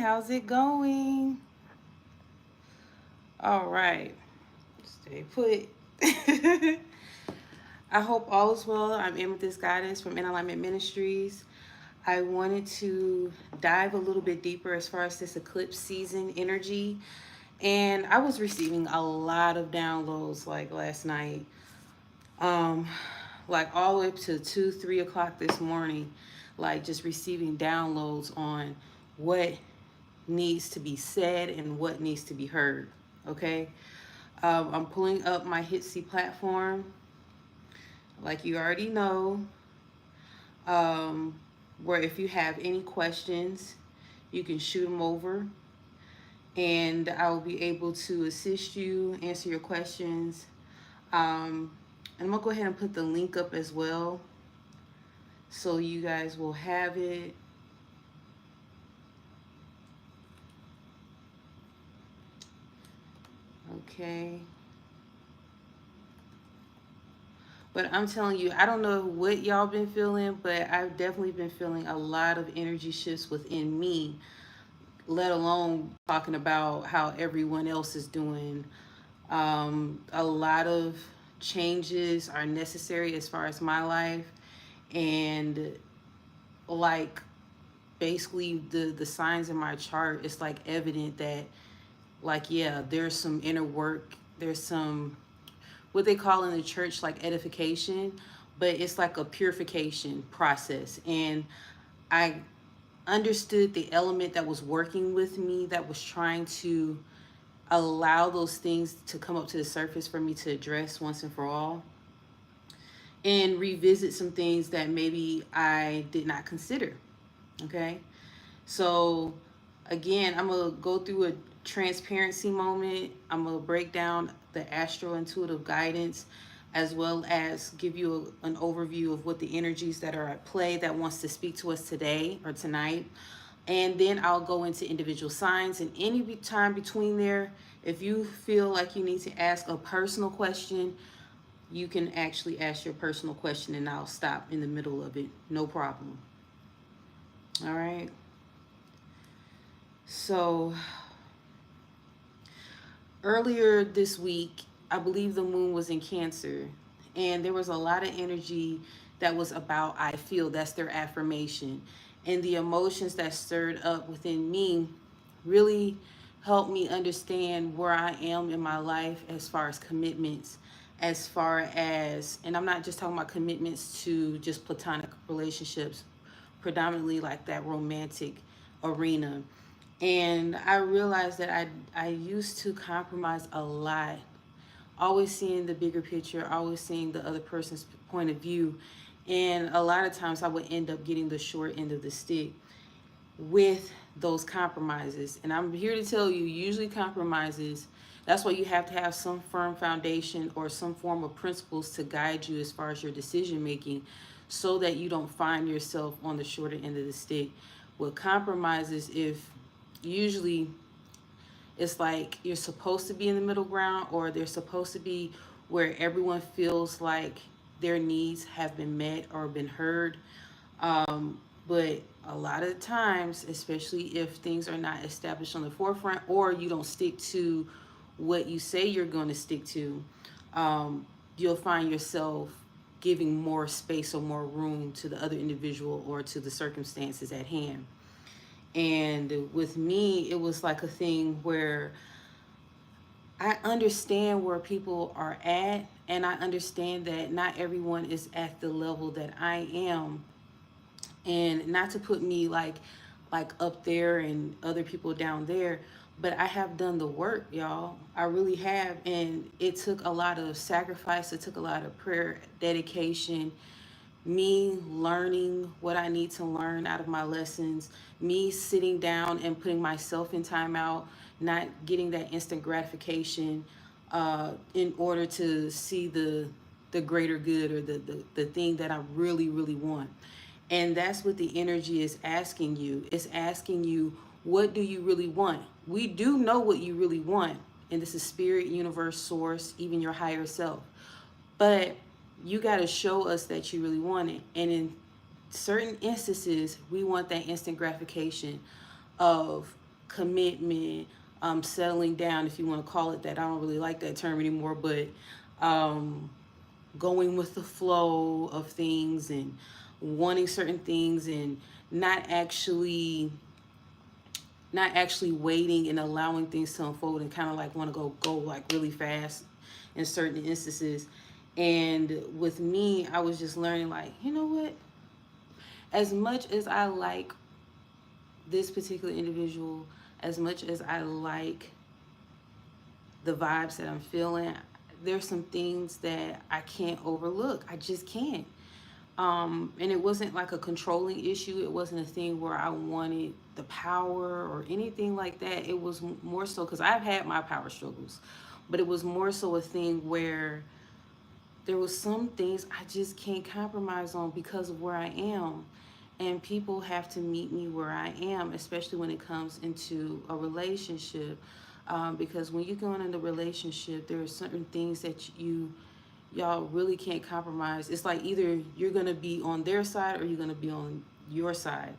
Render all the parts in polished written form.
how's it going? All right, stay put. I hope all is well. I'm Amethyst Guidance from InAlignment Ministries. I wanted to dive a little bit deeper as far as this eclipse season energy. And I was receiving a lot of downloads like last night, um, like all the way up to 2, 3 o'clock this morning, like just receiving downloads on what needs to be said and what needs to be heard. Okay. I'm pulling up my HYPSEE platform, like you already know, um, where if you have any questions, you can shoot them over and I will be able to assist you, answer your questions. And I'm going to go ahead and put the link up as well so you guys will have it. Okay. But I'm telling you, I don't know what y'all been feeling, but I've definitely been feeling a lot of energy shifts within me, let alone talking about how everyone else is doing. A lot of changes are necessary as far as my life. And like basically the signs in my chart, it's like evident that like, yeah, there's some inner work. There's some what they call in the church like edification, but it's like a purification process. And I understood the element that was working with me, that was trying to allow those things to come up to the surface for me to address once and for all, and revisit some things that maybe I did not consider. Okay. So again, I'm going to go through a transparency moment. I'm going to break down the astro intuitive guidance as well as give you an overview of what the energies that are at play that wants to speak to us today or tonight. And then I'll go into individual signs, and any time between there, if you feel like you need to ask a personal question, you can actually ask your personal question and I'll stop in the middle of it. No problem. All right. So earlier this week, I believe the moon was in Cancer, and there was a lot of energy that was about I feel. That's their affirmation. And the emotions that stirred up within me really helped me understand where I am in my life as far as commitments, as far as, and I'm not just talking about commitments to just platonic relationships, predominantly like that romantic arena. And I realized that I used to compromise a lot, always seeing the bigger picture, always seeing the other person's point of view. And a lot of times I would end up getting the short end of the stick with those compromises. And I'm here to tell you, usually compromises, that's why you have to have some firm foundation or some form of principles to guide you as far as your decision making, so that you don't find yourself on the shorter end of the stick. With compromises, if usually it's like you're supposed to be in the middle ground, or they're supposed to be where everyone feels like their needs have been met or been heard. But a lot of times, especially if things are not established on the forefront, or you don't stick to what you say you're going to stick to, you'll find yourself giving more space or more room to the other individual or to the circumstances at hand. And with me, it was like a thing where I understand where people are at, and I understand that not everyone is at the level that I am. And not to put me like up there and other people down there, but I have done the work, y'all. I really have. And it took a lot of sacrifice, it took a lot of prayer, dedication, me learning what I need to learn out of my lessons, me sitting down and putting myself in timeout, not getting that instant gratification, in order to see the greater good, or the thing that I really, really want. And that's what the energy is asking you. It's asking you, what do you really want? We do know what you really want. And this is spirit, universe, source, even your higher self. But you got to show us that you really want it. And in certain instances, we want that instant gratification of commitment, settling down, if you want to call it that. I don't really like that term anymore, but um, going with the flow of things and wanting certain things and not actually waiting and allowing things to unfold, and kind of like want to go like really fast in certain instances. And with me, I was just learning, like, you know what, as much as I like this particular individual, as much as I like the vibes that I'm feeling, there's some things that I can't overlook. I just can't. And it wasn't like a controlling issue. It wasn't a thing where I wanted the power or anything like that. It was more so because I've had my power struggles, but it was more so a thing where there was some things I just can't compromise on because of where I am. And people have to meet me where I am, especially when it comes into a relationship. Because when you go into a relationship, there are certain things that y'all really can't compromise. It's like either you're going to be on their side or you're going to be on your side,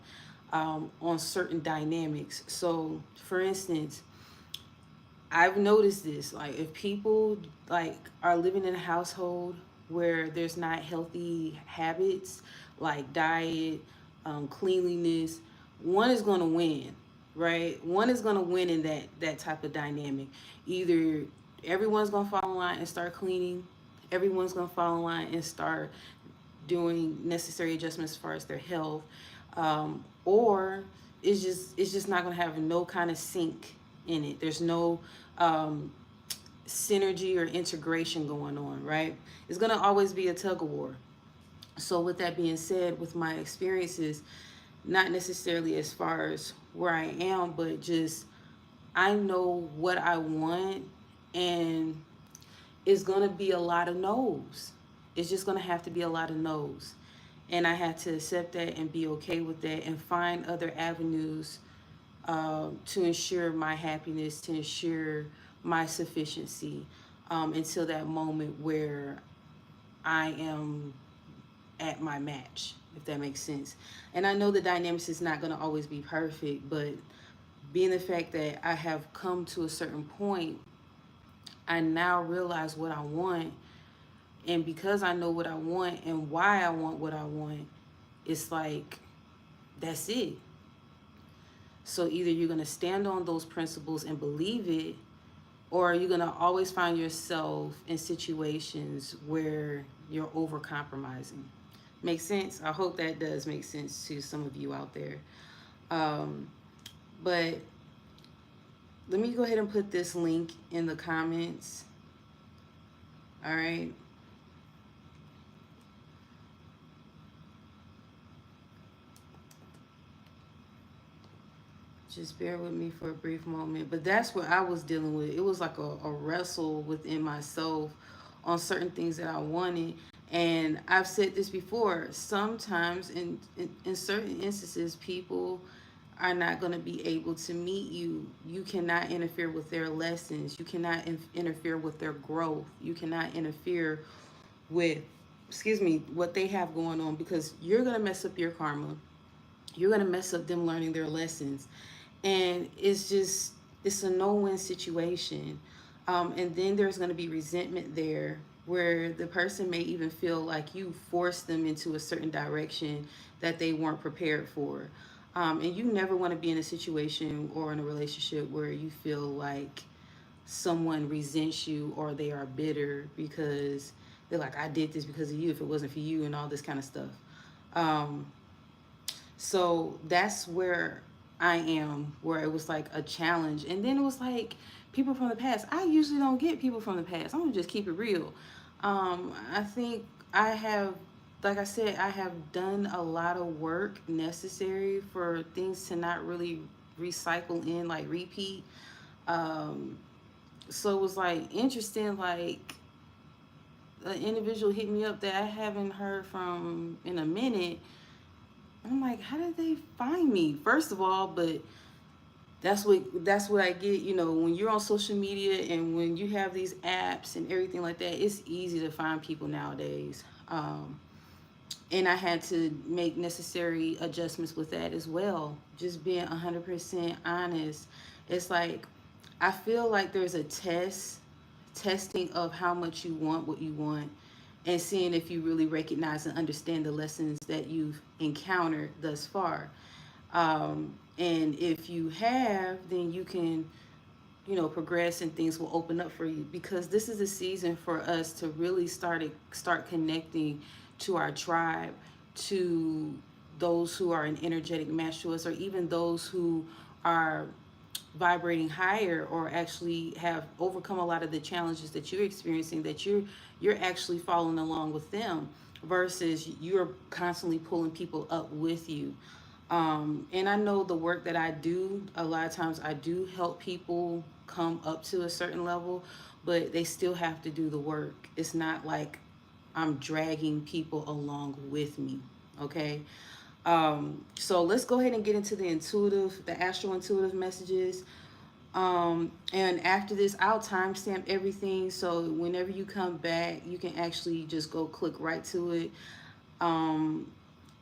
on certain dynamics. So, for instance, I've noticed this, like if people like are living in a household where there's not healthy habits like diet, cleanliness, one is going to win, right? One is going to win in that type of dynamic. Either everyone's going to fall in line and start cleaning, everyone's going to fall in line and start doing necessary adjustments as far as their health, or it's just not going to have no kind of sync in it. There's no synergy or integration going on, right? It's going to always be a tug of war. So with that being said, with my experiences, not necessarily as far as where I am, but just I know what I want, and it's going to be a lot of no's. It's just going to have to be a lot of no's. And I had to accept that and be okay with that and find other avenues to ensure my happiness, to ensure my sufficiency, until that moment where I am at my match, if that makes sense. And I know the dynamics is not going to always be perfect, but being the fact that I have come to a certain point, I now realize what I want. And because I know what I want and why I want what I want, it's like, that's it. So either you're going to stand on those principles and believe it, or you're going to always find yourself in situations where you're over compromising. Make sense? I hope that does make sense to some of you out there. But let me go ahead and put this link in the comments. All right. Just bear with me for a brief moment. But that's what I was dealing with. It was like a wrestle within myself on certain things that I wanted. And I've said this before. Sometimes in certain instances, people are not going to be able to meet you. You cannot interfere with their lessons. You cannot interfere with their growth. You cannot interfere with, what they have going on, because you're going to mess up your karma. You're going to mess up them learning their lessons. And it's a no-win situation. And then there's going to be resentment there, where the person may even feel like you forced them into a certain direction that they weren't prepared for. And you never want to be in a situation or in a relationship where you feel like someone resents you or they are bitter because they're like, I did this because of you, if it wasn't for you, and all this kind of stuff. So that's where I am, where it was like a challenge. And then it was like people from the past. I usually don't get people from the past. I'm gonna just keep it real. I think I have, like I said, I have done a lot of work necessary for things to not really recycle in, like repeat. So it was like interesting, like an individual hit me up that I haven't heard from in a minute. I'm like, how did they find me? First of all, but that's what I get, when you're on social media and when you have these apps and everything like that, it's easy to find people nowadays. And I had to make necessary adjustments with that as well. Just being 100% honest. It's like, I feel like there's a testing of how much you want what you want, and seeing if you really recognize and understand the lessons that you've encountered thus far. And if you have, then you can, progress, and things will open up for you, because this is a season for us to really start connecting to our tribe, to those who are an energetic match to us, or even those who are vibrating higher, or actually have overcome a lot of the challenges that you're experiencing, that you're actually following along with them, versus you're constantly pulling people up with you. And I know the work that I do, a lot of times I do help people come up to a certain level, but they still have to do the work. It's not like I'm dragging people along with me. Okay. So let's go ahead and get into the astro intuitive messages. And after this, I'll timestamp everything. So whenever you come back, you can actually just go click right to it, um,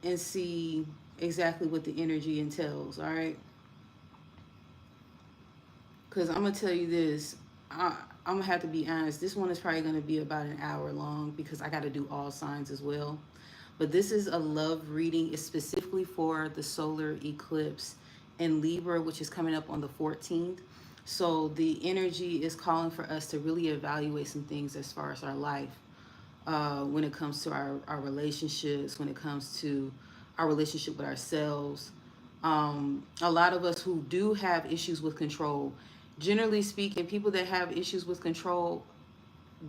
and see exactly what the energy entails. All right. Because I'm going to tell you this. I'm going to have to be honest. This one is probably going to be about an hour long, because I got to do all signs as well. But this is a love reading. It's specifically for the solar eclipse in Libra, which is coming up on the 14th. So the energy is calling for us to really evaluate some things as far as our life, when it comes to our relationships, when it comes to our relationship with ourselves. A lot of us who do have issues with control, generally speaking, people that have issues with control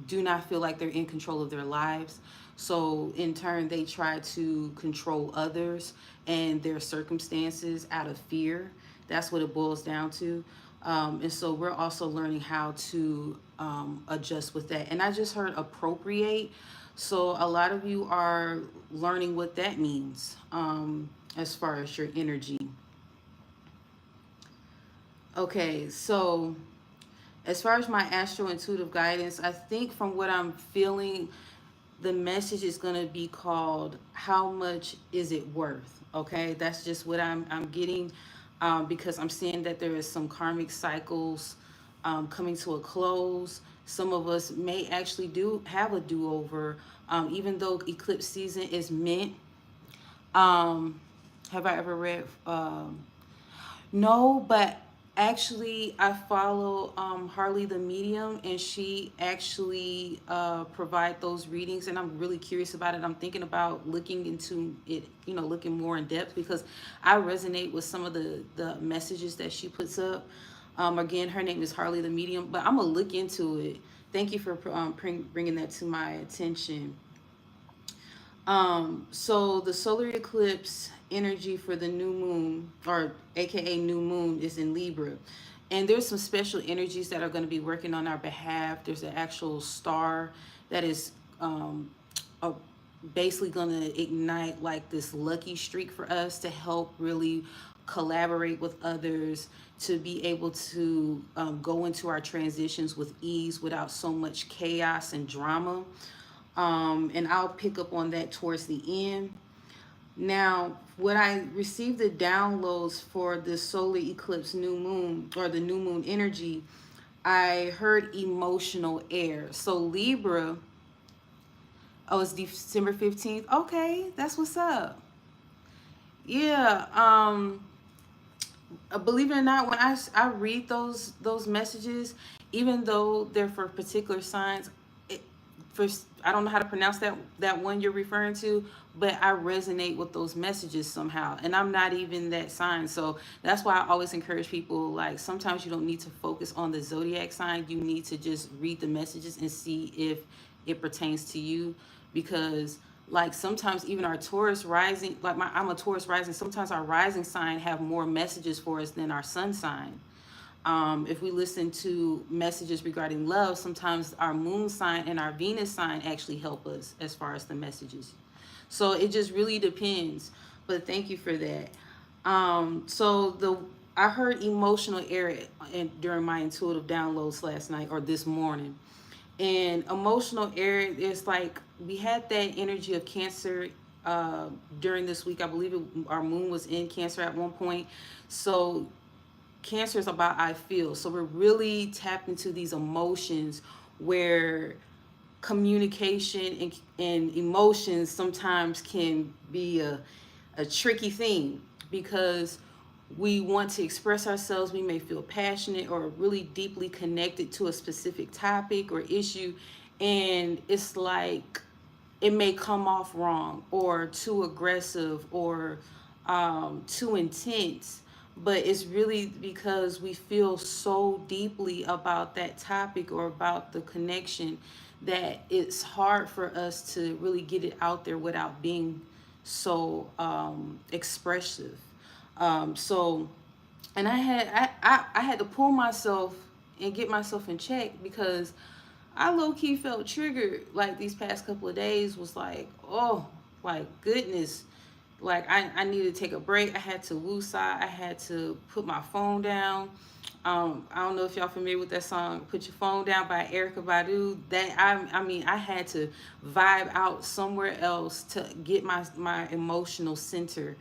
do not feel like they're in control of their lives. So in turn, they try to control others and their circumstances out of fear. That's what it boils down to. And so we're also learning how to adjust with that. And I just heard appropriate. So a lot of you are learning what that means, as far as your energy. Okay, so as far as my astro intuitive guidance, I think from what I'm feeling, the message is going to be called "How much is it worth?" Okay, that's just what I'm getting, because I'm seeing that there is some karmic cycles coming to a close. Some of us may actually do have a do-over, even though eclipse season is meant. Um, have I ever read? No, but actually, I follow Harley the Medium, and she actually provide those readings, and I'm really curious about it. I'm thinking about looking into it, looking more in depth, because I resonate with some of the messages that she puts up. Again, her name is Harley the Medium, but I'm gonna look into it. Thank you for bringing that to my attention. So the solar eclipse energy for the new moon, or aka new moon, is in Libra. And there's some special energies that are going to be working on our behalf. There's an actual star that is a, basically going to ignite like this lucky streak for us to help really collaborate with others, to be able to go into our transitions with ease without so much chaos and drama. And I'll pick up on that towards the end. Now, when I received the downloads for the solar eclipse new moon, or the new moon energy, I heard emotional air. So Libra, oh, it's December 15th. Okay, that's what's up. Yeah, believe it or not, when I read those messages, even though they're for particular signs, it, for I don't know how to pronounce that one you're referring to, but I resonate with those messages somehow, and I'm not even that sign. So that's why I always encourage people, like, sometimes you don't need to focus on the zodiac sign. You need to just read the messages and see if it pertains to you, because like sometimes even our Taurus rising, like I'm a Taurus rising, sometimes our rising sign have more messages for us than our sun sign. If we listen to messages regarding love, sometimes our moon sign and our Venus sign actually help us as far as the messages. So it just really depends. But thank you for that. So I heard emotional air during my intuitive downloads last night, or this morning. And emotional air is like, we had that energy of Cancer during this week. I believe our moon was in Cancer at one point. So Cancer is about I feel. So we're really tapped into these emotions where communication and emotions sometimes can be a tricky thing, because we want to express ourselves. We may feel passionate or really deeply connected to a specific topic or issue, and it's like it may come off wrong or too aggressive or too intense. But it's really because we feel so deeply about that topic or about the connection that it's hard for us to really get it out there without being so expressive. So, and I had to pull myself and get myself in check, because I low key felt triggered like these past couple of days. Was like, oh, like goodness, like I needed to take a break. I had to woosah. I had to put my phone down. I don't know if y'all familiar with that song "Put Your Phone Down" by Erykah Badu. That I mean, I had to vibe out somewhere else to get my emotional center,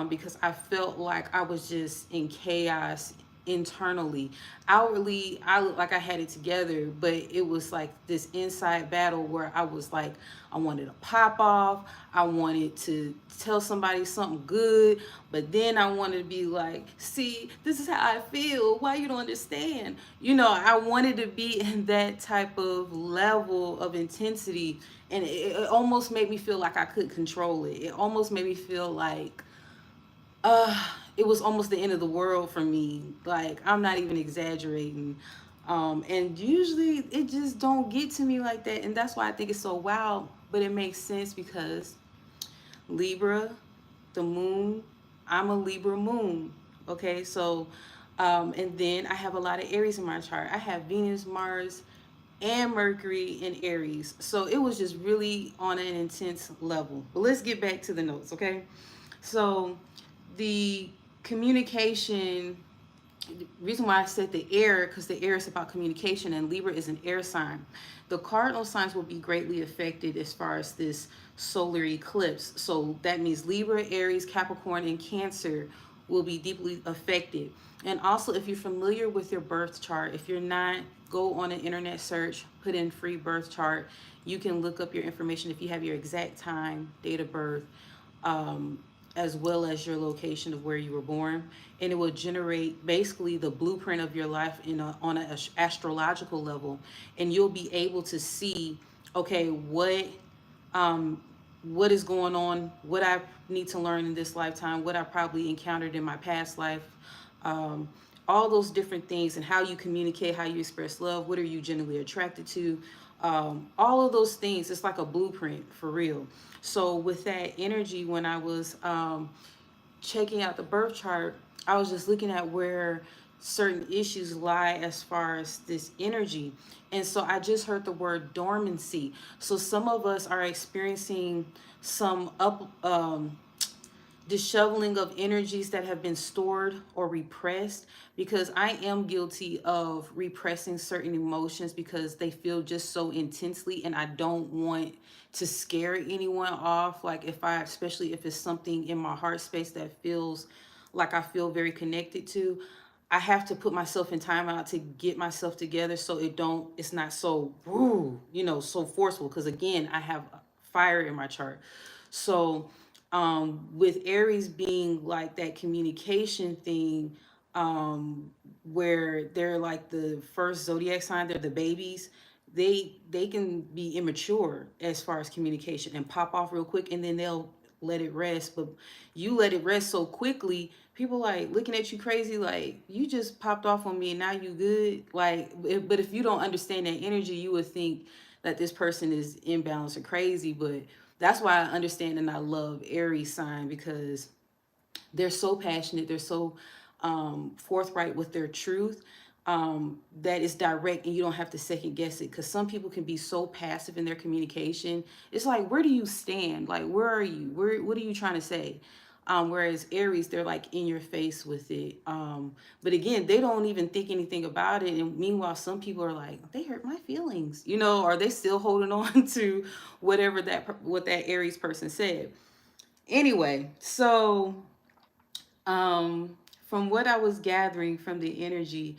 because I felt like I was just in chaos internally. Outwardly, I looked like I had it together, but it was like this inside battle where I was like, I wanted to pop off. I wanted to tell somebody something good, but then I wanted to be like, see, this is how I feel. Why you don't understand? You know, I wanted to be in that type of level of intensity, and it almost made me feel like I could control it. It almost made me feel like it was almost the end of the world for me. Like, I'm not even exaggerating. And usually it just don't get to me like that. And that's why I think it's so wild. But it makes sense because Libra, the moon, I'm a Libra moon. Okay, so, and then I have a lot of Aries in my chart. I have Venus, Mars, and Mercury in Aries. So it was just really on an intense level. But let's get back to the notes, okay? So the communication, the reason why I said the air, because the air is about communication and Libra is an air sign. The cardinal signs will be greatly affected as far as this solar eclipse. So that means Libra, Aries, Capricorn, and Cancer will be deeply affected. And also, if you're familiar with your birth chart, if you're not, go on an internet search, put in free birth chart. You can look up your information if you have your exact time, date of birth, as well as your location of where you were born, and it will generate basically the blueprint of your life on an astrological level, and you'll be able to see, okay, what is going on, what I need to learn in this lifetime, what I probably encountered in my past life, um, all those different things, and how you communicate, how you express love, what are you genuinely attracted to, all of those things. It's like a blueprint for real. So with that energy, when I was checking out the birth chart, I was just looking at where certain issues lie as far as this energy. And so I just heard the word dormancy. So some of us are experiencing some disheveling of energies that have been stored or repressed, because I am guilty of repressing certain emotions because they feel just so intensely, and I don't want to scare anyone off. Like, if I, especially if it's something in my heart space that feels like I feel very connected to, I have to put myself in timeout to get myself together, so it's not so woo, so forceful, because again, I have fire in my chart. So with Aries being like that communication thing, where they're like the first zodiac sign, they're the babies. They can be immature as far as communication and pop off real quick, and then they'll let it rest. But you let it rest so quickly, people like looking at you crazy, like, you just popped off on me and now you good. Like, but if you don't understand that energy, you would think that this person is imbalanced or crazy. But that's why I understand and I love Aries sign, because they're so passionate, they're so forthright with their truth, that is direct, and you don't have to second guess it. Because some people can be so passive in their communication. It's like, where do you stand? Like, where are you? What are you trying to say? Whereas Aries, they're like in your face with it. But again, they don't even think anything about it. And meanwhile, some people are like, they hurt my feelings, or they still holding on to what that Aries person said. Anyway, so from what I was gathering from the energy,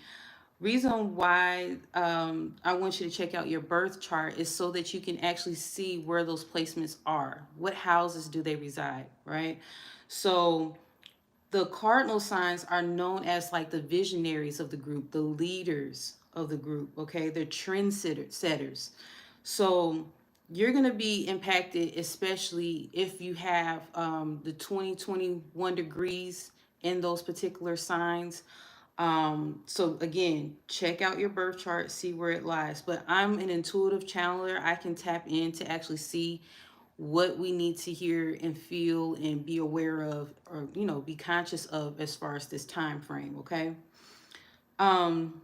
reason why I want you to check out your birth chart is so that you can actually see where those placements are. What houses do they reside, right? So the cardinal signs are known as like the visionaries of the group, the leaders of the group, okay? They're setters. So you're going to be impacted, especially if you have the 2021 degrees in those particular signs. So again, check out your birth chart, see where it lies. But I'm an intuitive channeler. I can tap in to actually see what we need to hear and feel and be aware of, or be conscious of as far as this time frame. Okay. um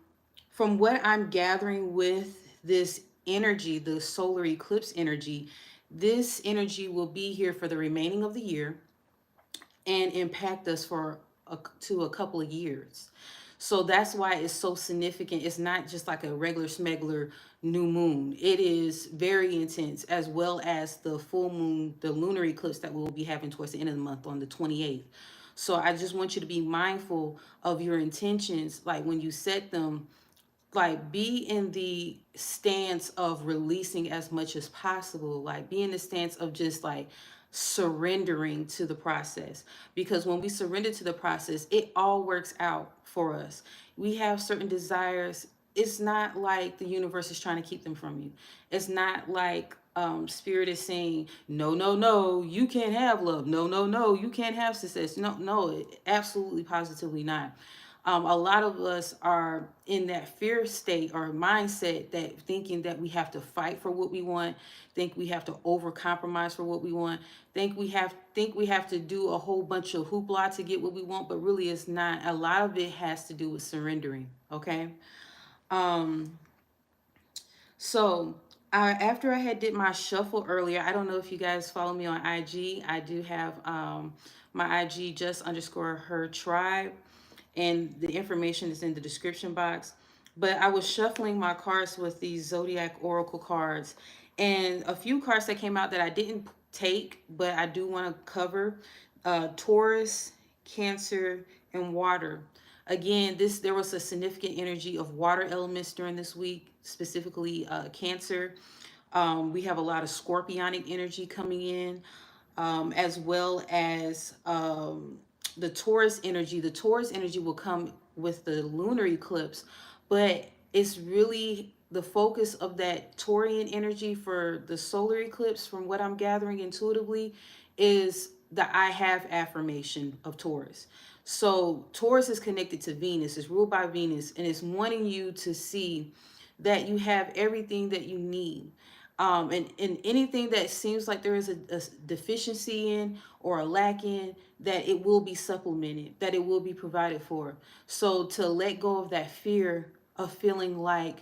from what I'm gathering with this energy, the solar eclipse energy, this energy will be here for the remaining of the year and impact us for a couple of years. So that's why it's so significant. It's not just like a regular smuggler new moon. It is very intense, as well as the full moon, the lunar eclipse that we'll be having towards the end of the month on the 28th. So I just want you to be mindful of your intentions, like when you set them, like be in the stance of releasing as much as possible, like be in the stance of just like surrendering to the process, because when we surrender to the process, it all works out for us. We have certain desires. It's not like the universe is trying to keep them from you. It's not like spirit is saying no, no, no, you can't have love, no, no, no, you can't have success. No, no, absolutely positively not. A lot of us are in that fear state or mindset, that thinking that we have to fight for what we want, think we have to over compromise for what we want, think we have to do a whole bunch of hoopla to get what we want, but really it's not. A lot of it has to do with surrendering. Okay. um so after I had did my shuffle earlier, I don't know if you guys follow me on IG. I do have my IG, just underscore her tribe, and the information is in the description box. But I was shuffling my cards with these zodiac oracle cards, and a few cards that came out that I didn't take, but I do want to cover: Taurus, Cancer, and water. Again, this there was a significant energy of water elements during this week, specifically Cancer. We have a lot of scorpionic energy coming in, as well as the Taurus energy. The Taurus energy will come with the lunar eclipse, but it's really the focus of that Taurian energy for the solar eclipse, from what I'm gathering intuitively, is the I have affirmation of Taurus. So Taurus is connected to Venus, it's ruled by Venus, and it's wanting you to see that you have everything that you need. And anything that seems like there is a deficiency in or a lack in, that it will be supplemented, that it will be provided for. So to let go of that fear of feeling like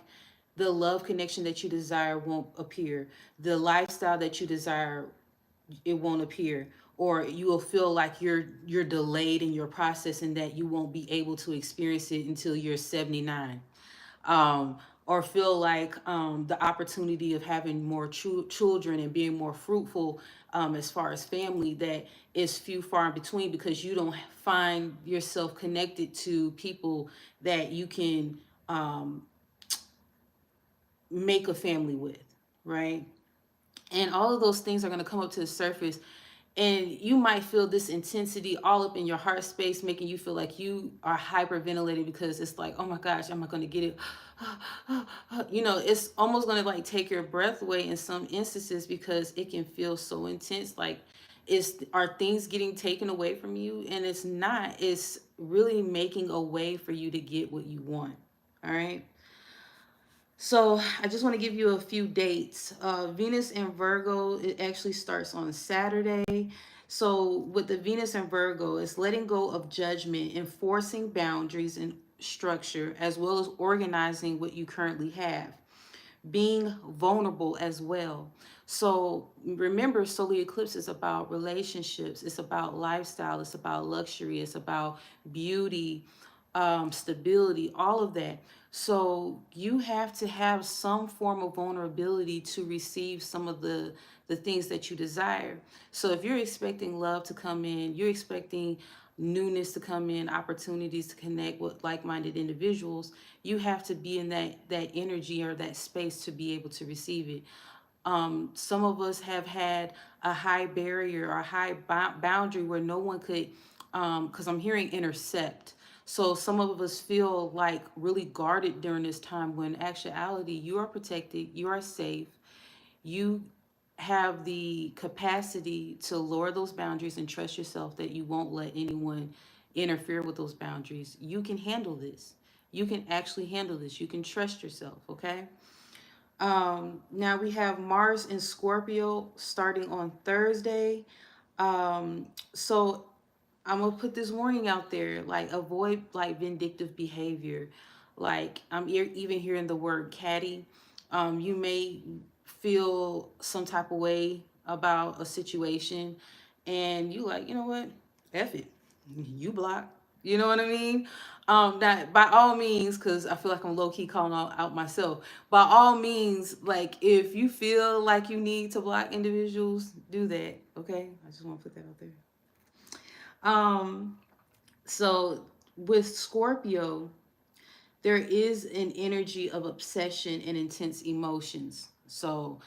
the love connection that you desire won't appear, the lifestyle that you desire, it won't appear, or you will feel like you're delayed in your process and that you won't be able to experience it until you're 79. um, or feel like the opportunity of having more children and being more fruitful, as far as family, that is few far in between, because you don't find yourself connected to people that you can make a family with, right? And all of those things are going to come up to the surface, and you might feel this intensity all up in your heart space, making you feel like you are hyperventilating, because it's like, oh my gosh, am I going to get it? It's almost going to like take your breath away in some instances, because it can feel so intense. Like, are things getting taken away from you? And it's not. It's really making a way for you to get what you want. All right. So I just want to give you a few dates. Venus and Virgo, it actually starts on Saturday. So with the Venus and Virgo, it's letting go of judgment, enforcing boundaries and structure, as well as organizing what you currently have, being vulnerable as well. So remember, solar eclipse is about relationships, it's about lifestyle, it's about luxury, it's about beauty, stability, all of that. So you have to have some form of vulnerability to receive some of the things that you desire. So if you're expecting love to come in, you're expecting newness to come in, opportunities to connect with like-minded individuals, you have to be in that energy or that space to be able to receive it. Some of us have had a high barrier or a high boundary where no one could, because I'm hearing intercept. So some of us feel like really guarded during this time when in actuality you are protected, you are safe, you have the capacity to lower those boundaries and trust yourself that you won't let anyone interfere with those boundaries. You can handle this. You can actually handle this. You can trust yourself, okay? Now we have Mars in Scorpio starting on Thursday. So I'm gonna put this warning out there, like avoid like vindictive behavior. Like I'm even hearing the word catty. You may feel some type of way about a situation, and you like, you know what, F it, you block. You know what I mean? That by all means, because I feel like I'm low key calling out myself. By all means, like if you feel like you need to block individuals, do that. Okay, I just want to put that out there. Um, so with Scorpio, there is an energy of obsession and intense emotions. So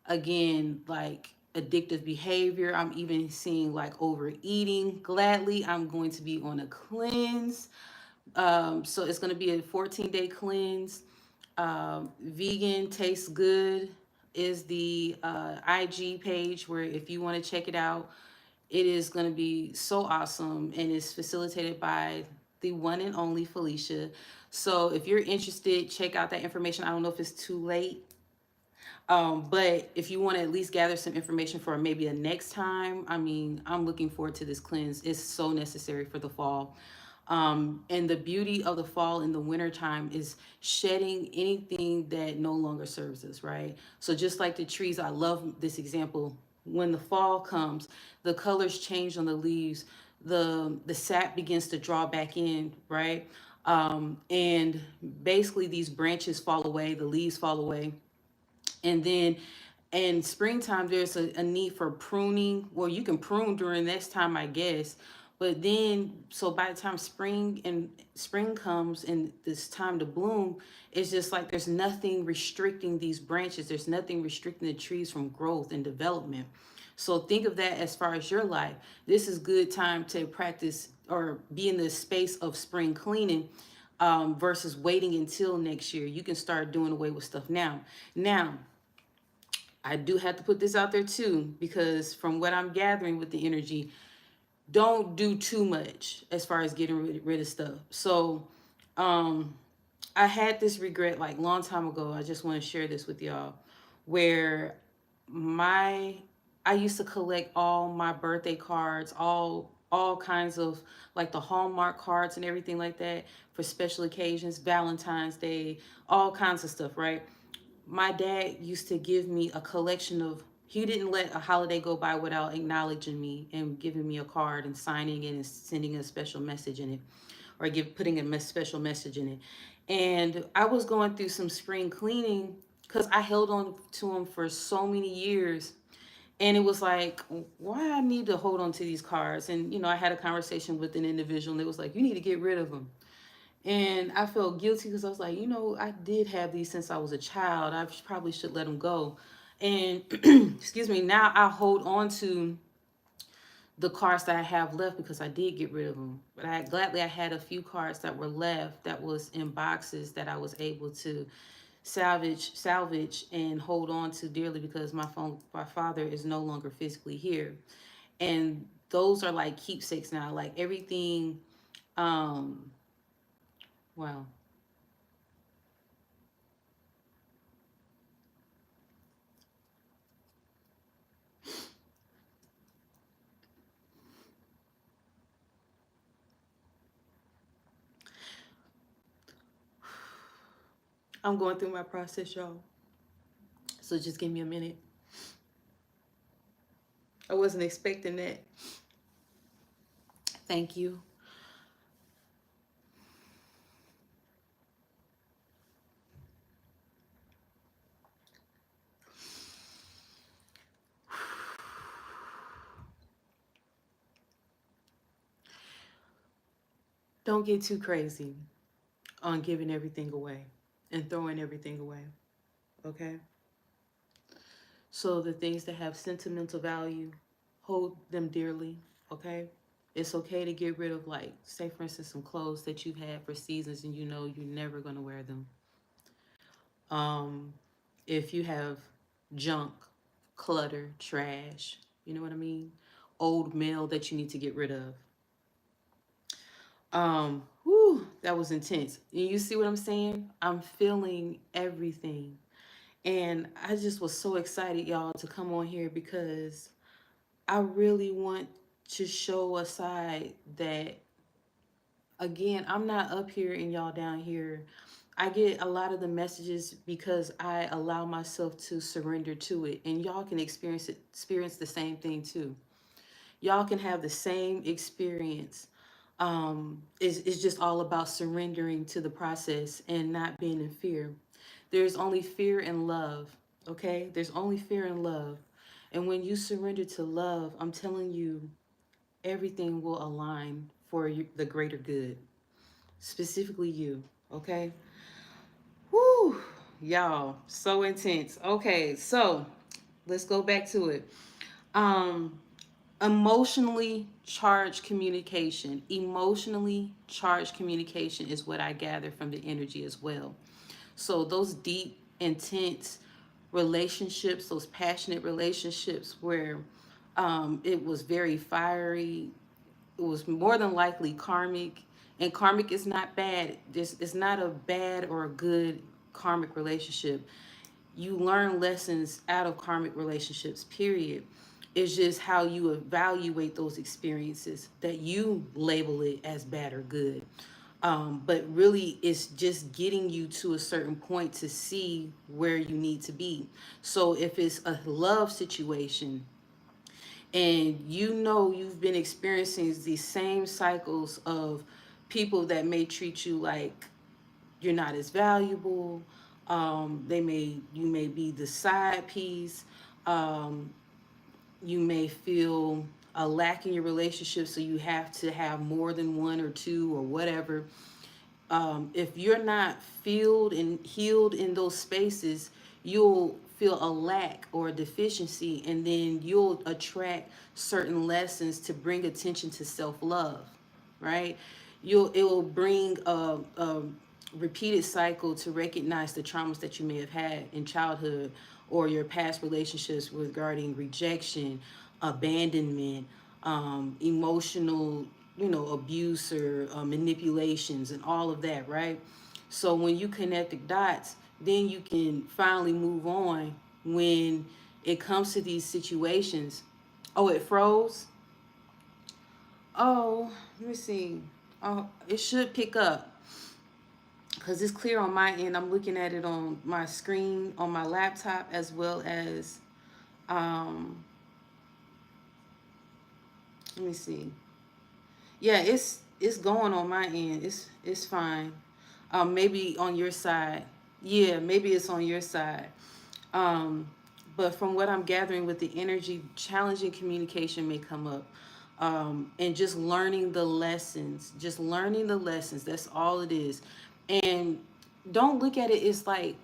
again, like addictive behavior, I'm even seeing like overeating. Gladly, I'm going to be on a cleanse. So it's going to be a 14-day cleanse. Vegan Tastes Good is the IG page where if you want to check it out, it is going to be so awesome and it's facilitated by the one and only Felicia. So if you're interested, check out that information. I don't know if it's too late, but if you want to at least gather some information for maybe a next time, I mean, I'm looking forward to this cleanse. It's so necessary for the fall. And the beauty of the fall and the winter time is shedding anything that no longer serves us, right? So just like the trees, I love this example. When the fall comes, the colors change on the leaves, the sap begins to draw back in, right? And basically these branches fall away, the leaves fall away, and then in springtime, there's a need for pruning. Well, you can prune during this time, I guess. But then, so by the time spring comes and this time to bloom, it's just like there's nothing restricting these branches. There's nothing restricting the trees from growth and development. So think of that as far as your life. This is good time to practice or be in the space of spring cleaning, versus waiting until next year. You can start doing away with stuff now. Now, I do have to put this out there too, because from what I'm gathering with the energy, don't do too much as far as getting rid of stuff. So, um, I had this regret like long time ago. I just want to share this with y'all, where my I used to collect all my birthday cards, all kinds of like the Hallmark cards and everything like that for special occasions, Valentine's Day, all kinds of stuff, right? My dad used to give me a collection of, he didn't let a holiday go by without acknowledging me and giving me a card and signing it and sending a special message in it, or putting a special message in it. And I was going through some spring cleaning because I held on to them for so many years, and it was like, why I need to hold on to these cards? And I had a conversation with an individual and it was like, you need to get rid of them. And I felt guilty because I was like, I did have these since I was a child. I probably should let them go. And excuse me, now I hold on to the cards that I have left because I did get rid of them. But I had a few cards that were left that was in boxes that I was able to salvage and hold on to dearly because my father is no longer physically here. And those are like keepsakes now. Like everything, um, wow. I'm going through my process, y'all. So just give me a minute. I wasn't expecting that. Thank you. don't get too crazy on giving everything away and throwing everything away. Okay? So the things that have sentimental value, hold them dearly. Okay? It's okay to get rid of, like, say for instance, some clothes that you've had for seasons and you know you're never going to wear them. Um, if you have junk, clutter, trash, you know what I mean? Old mail that you need to get rid of. Whew, that was intense. And you see what I'm saying? I'm feeling everything. And I just was so excited, y'all, to come on here because I really want to show a side that, again, I'm not up here and y'all down here. I get a lot of the messages because I allow myself to surrender to it. And y'all can experience the same thing too. Y'all can have the same experience. It's just all about surrendering to the process and not being in fear. There's only fear and love, okay? There's only fear and love. And when you surrender to love, I'm telling you, everything will align for you, the greater good, specifically you, okay? Whew, y'all, so intense. Okay, so let's go back to it. Um, Emotionally charged communication. Emotionally charged communication is what I gather from the energy as well. So those deep, intense relationships, those passionate relationships where it was very fiery, it was more than likely karmic. And karmic is not bad. It's not a bad or a good karmic relationship. You learn lessons out of karmic relationships, period. It's just how you evaluate those experiences that you label it as bad or good. But really, it's just getting you to a certain point to see where you need to be. So if it's a love situation and you know you've been experiencing these same cycles of people that may treat you like you're not as valuable, you may be the side piece, um, you may feel a lack in your relationship, so you have to have more than one or two or whatever. If you're not filled and healed in those spaces, you'll feel a lack or a deficiency, and then you'll attract certain lessons to bring attention to self-love, right? It will bring a repeated cycle to recognize the traumas that you may have had in childhood or your past relationships regarding rejection, abandonment, emotional, abuse or manipulations and all of that, right? So when you connect the dots, then you can finally move on when it comes to these situations. Oh, it froze. Oh, let me see. Oh, it should pick up because it's clear on my end. I'm looking at it on my screen on my laptop as well as let me see. Yeah, it's going on my end. It's fine. Maybe on your side. Yeah, maybe it's on your side. Um, but from what I'm gathering with the energy, challenging communication may come up. And just learning the lessons, just learning the lessons. That's all it is. And don't look at it as like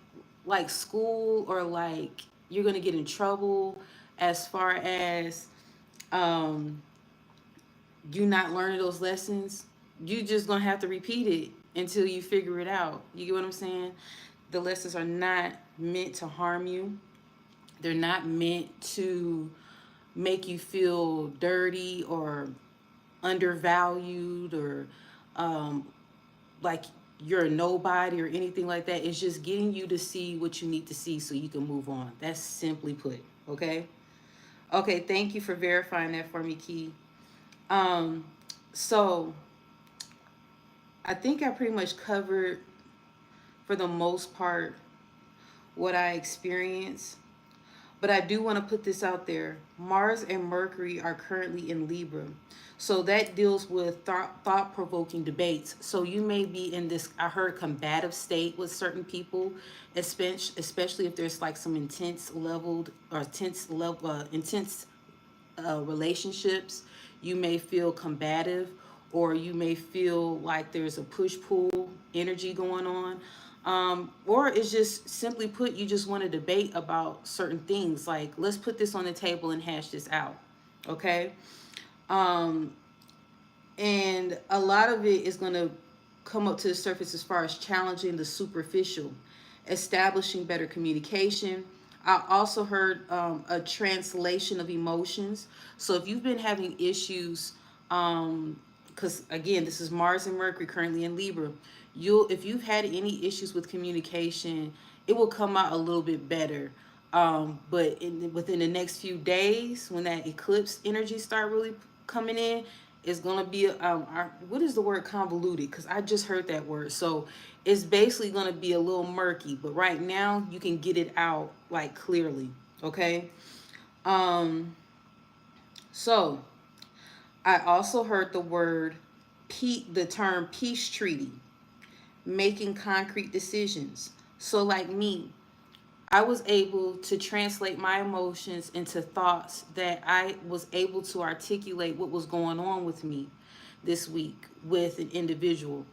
school or like you're gonna get in trouble as far as um you not learning those lessons. You just gonna have to repeat it until you figure it out. You get what I'm saying? The lessons are not meant to harm you. They're not meant to make you feel dirty or undervalued or um, like you're a nobody or anything like that. It's just getting you to see what you need to see so you can move on. That's simply put. Okay. Okay. Thank you for verifying that for me, Key. Um, so I think I pretty much covered for the most part what I experienced. But I do want to put this out there. Mars and Mercury are currently in Libra. So that deals with thought-provoking debates. So you may be in this, I heard, combative state with certain people, especially if there's like some intense relationships. You may feel combative, or you may feel like there's a push-pull energy going on. Or it's just simply put, you just want to debate about certain things. Like, let's put this on the table and hash this out. Okay. Um, and a lot of it is going to come up to the surface as far as challenging the superficial, establishing better communication. I also heard a translation of emotions. So if you've been having issues, because again, this is Mars and Mercury currently in Libra, if you've had any issues with communication, it will come out a little bit better. But within the next few days, when that eclipse energy start really coming in, it's gonna be what is the word convoluted? Because I just heard that word. So it's basically gonna be a little murky. But right now, you can get it out like clearly. Okay. Um. So I also heard the term peace treaty, making concrete decisions. So like me, I was able to translate my emotions into thoughts that I was able to articulate what was going on with me this week with an individual.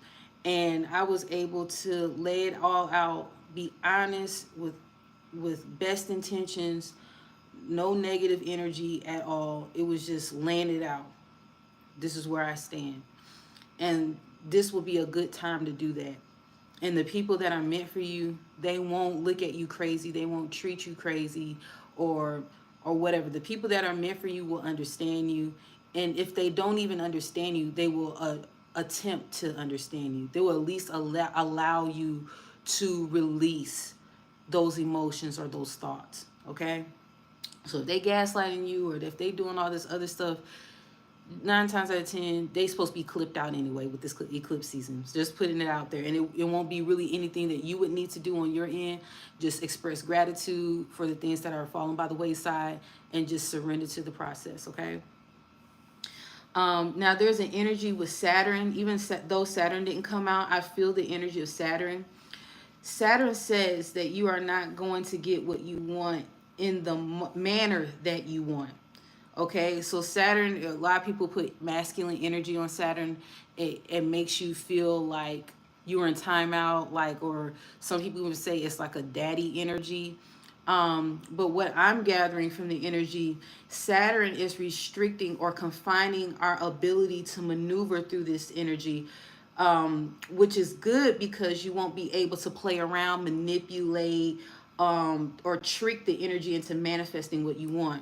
And I was able to lay it all out, be honest with best intentions, no negative energy at all. It was just laying it out. This is where I stand. And this will be a good time to do that. And the people that are meant for you, they won't look at you crazy, they won't treat you crazy, or whatever. The people that are meant for you will understand you, and if they don't even understand you, they will attempt to understand you. They will at least allow you to release those emotions or those thoughts. Okay. So if they gaslighting you, or if they doing all this other stuff, 9 times out of 10, they supposed to be clipped out anyway with this eclipse season. Just putting it out there, and it won't be really anything that you would need to do on your end. Just express gratitude for the things that are falling by the wayside, and just surrender to the process. Okay. Now there's an energy with Saturn. Even though Saturn didn't come out, I feel the energy of Saturn. Saturn says that you are not going to get what you want in the manner that you want. Okay, so Saturn, a lot of people put masculine energy on Saturn. It makes you feel like you are in timeout, like, or some people would say it's like a daddy energy. But what I'm gathering from the energy, Saturn is restricting or confining our ability to maneuver through this energy, which is good because you won't be able to play around, manipulate, or trick the energy into manifesting what you want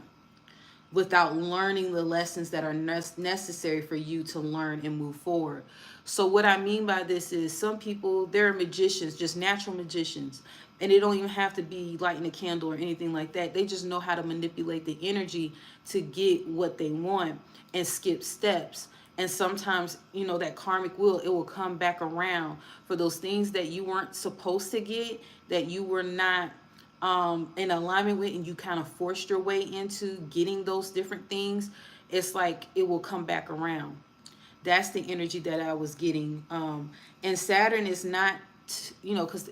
without learning the lessons that are necessary for you to learn and move forward. So what I mean by this is, some people, they're magicians, just natural magicians, and they don't even have to be lighting a candle or anything like that. They just know how to manipulate the energy to get what they want and skip steps. And sometimes, that karmic wheel, it will come back around for those things that you weren't supposed to get, that you were not in alignment with, and you kind of forced your way into getting those different things. It's like it will come back around. That's the energy that I was getting. And Saturn is not, because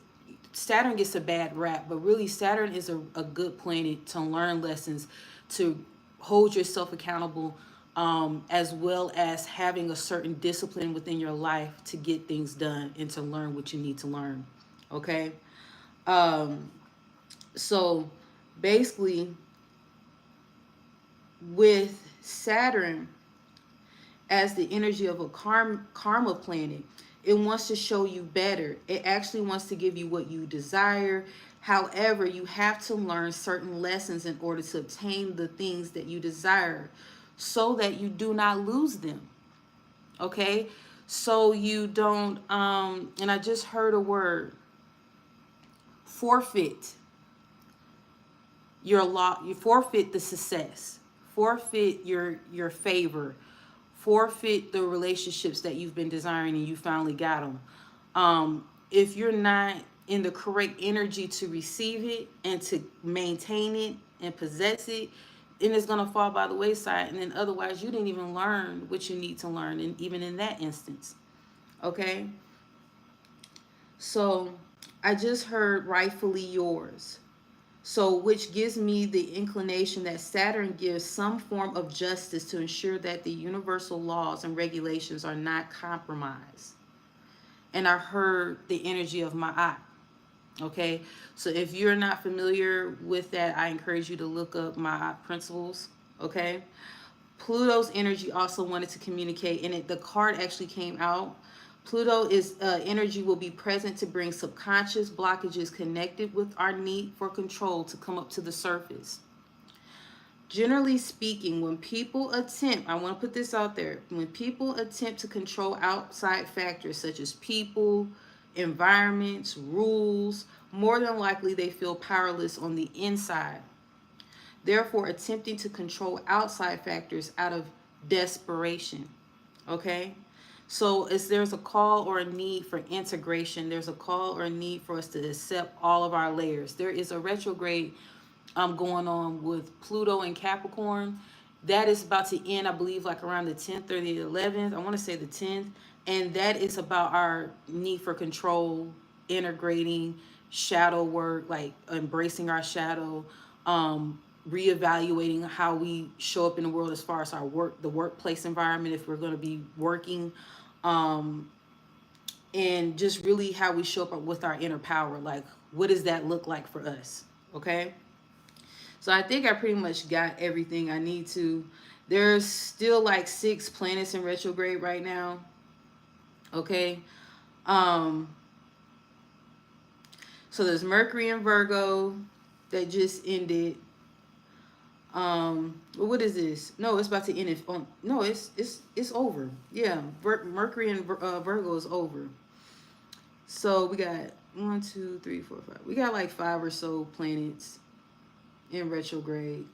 Saturn gets a bad rap, but really Saturn is a good planet to learn lessons, to hold yourself accountable, as well as having a certain discipline within your life to get things done and to learn what you need to learn. Okay. So basically, with Saturn as the energy of a karma planet, it wants to show you better. It actually wants to give you what you desire. However, you have to learn certain lessons in order to obtain the things that you desire, so that you do not lose them. Okay? So you don't, and I just heard a word, forfeit your law. You forfeit the success, forfeit your favor, forfeit the relationships that you've been desiring and you finally got them. If you're not in the correct energy to receive it and to maintain it and possess it, then it's going to fall by the wayside. And then otherwise, you didn't even learn what you need to learn, and even in that instance. Okay. So I just heard rightfully yours. So, which gives me the inclination that Saturn gives some form of justice to ensure that the universal laws and regulations are not compromised. And I heard the energy of my eye. Okay, so if you're not familiar with that, I encourage you to look up my principles. Okay, Pluto's energy also wanted to communicate, and the card actually came out. Pluto is energy will be present to bring subconscious blockages connected with our need for control to come up to the surface. Generally speaking, when people attempt, I want to put this out there, when people attempt to control outside factors such as people, environments, rules, more than likely they feel powerless on the inside. Therefore, attempting to control outside factors out of desperation. Okay? So, as there's a call or a need for integration, there's a call or a need for us to accept all of our layers. There is a retrograde going on with Pluto and Capricorn. That is about to end, I believe, like around the 10th or the 11th. I want to say the 10th. And that is about our need for control, integrating shadow work, like embracing our shadow, reevaluating how we show up in the world as far as our work, the workplace environment, if we're going to be working, and just really how we show up with our inner power. Like, what does that look like for us? Okay. So I think I pretty much got everything I need to. There's still like 6 planets in retrograde right now. Okay. Um, so there's Mercury in Virgo that just ended. What is this? No, it's about to end. No, it's over. Yeah, Mercury in Virgo is over. So we got 1, 2, 3, 4, 5. We got like 5 or so planets in retrograde.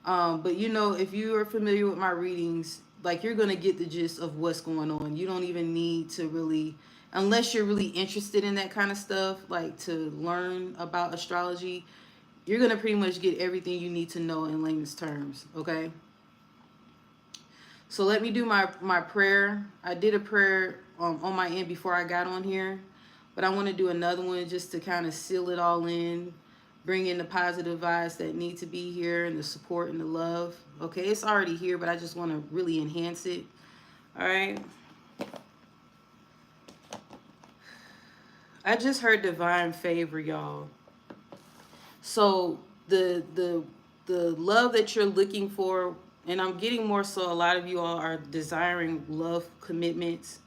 But you know, if you are familiar with my readings, like you're gonna get the gist of what's going on. You don't even need to really, unless you're really interested in that kind of stuff, like to learn about astrology, you're gonna pretty much get everything you need to know in layman's terms. Okay. So let me do my prayer. I did a prayer on my end before I got on here, but I want to do another one just to kind of seal it all in, bring in the positive vibes that need to be here and the support and the love. Okay, it's already here, but I just want to really enhance it. All right. I just heard divine favor, y'all. So the love that you're looking for, and I'm getting more so a lot of you all are desiring love commitments,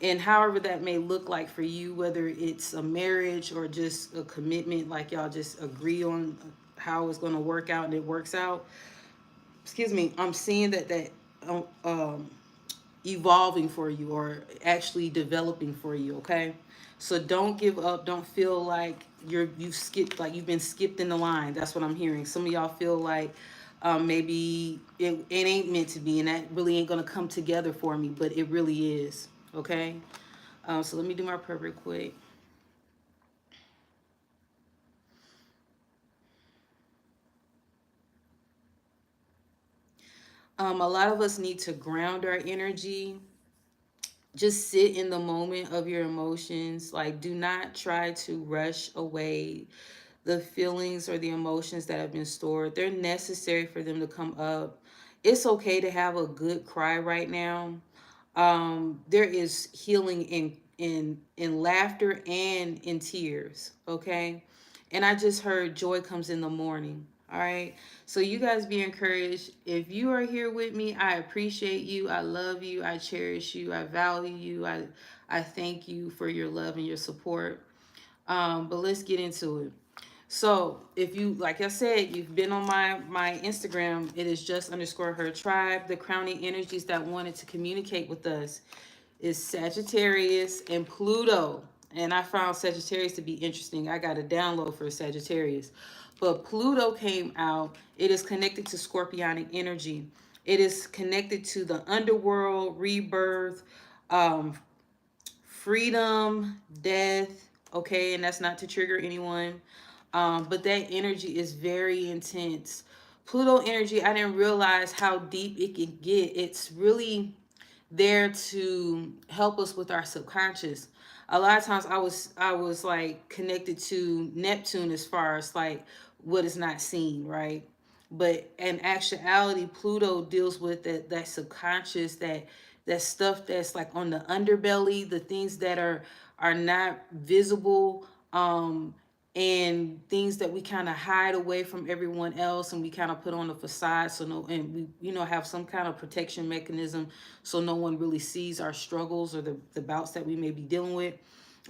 and however that may look like for you, whether it's a marriage or just a commitment, like y'all just agree on how it's going to work out and it works out. Excuse me, I'm seeing that um, evolving for you or actually developing for you. Okay, so don't give up. Don't feel like you've skipped, like you've been skipped in the line. That's what I'm hearing. Some of y'all feel like maybe it ain't meant to be, and that really ain't gonna come together for me, but it really is. Okay. So let me do my prayer real quick. A lot of us need to ground our energy. Just sit in the moment of your emotions. Like, do not try to rush away the feelings or the emotions that have been stored. They're necessary for them to come up. It's okay to have a good cry right now. There is healing in laughter and in tears. Okay, and I just heard joy comes in the morning. All right, so you guys be encouraged. If you are here with me, I appreciate you, I love you, I cherish you, I value you, I thank you for your love and your support. But let's get into it. So if you, like I said, you've been on my Instagram, it is just underscore her tribe. The crowning energies that wanted to communicate with us is Sagittarius and Pluto. And I found Sagittarius to be interesting. I got a download for Sagittarius. But Pluto came out. It is connected to Scorpionic energy. It is connected to the underworld, rebirth, um, freedom, death. Okay, and that's not to trigger anyone. But that energy is very intense. Pluto energy, I didn't realize how deep it can get. It's really there to help us with our subconscious. A lot of times I was like connected to Neptune as far as like what is not seen, right? But in actuality, Pluto deals with that subconscious, that stuff that's like on the underbelly, the things that are not visible, and things that we kind of hide away from everyone else, and we kind of put on the facade, so no, and we, have some kind of protection mechanism, so no one really sees our struggles or the bouts that we may be dealing with.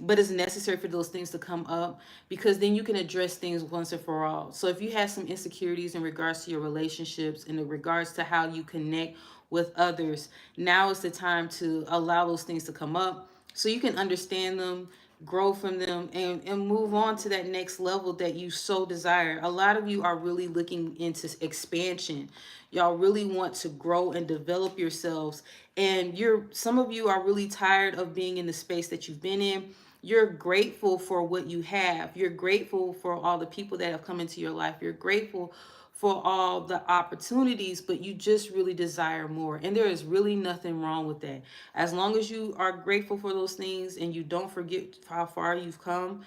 But it's necessary for those things to come up, because then you can address things once and for all. So if you have some insecurities in regards to your relationships, in regards to how you connect with others, now is the time to allow those things to come up so you can understand them, grow from them, and move on to that next level that you so desire. A lot of you are really looking into expansion. Y'all really want to grow and develop yourselves. And some of you are really tired of being in the space that you've been in. You're grateful for what you have. You're grateful for all the people that have come into your life. You're grateful for all the opportunities, but you just really desire more. And there is really nothing wrong with that. As long as you are grateful for those things and you don't forget how far you've come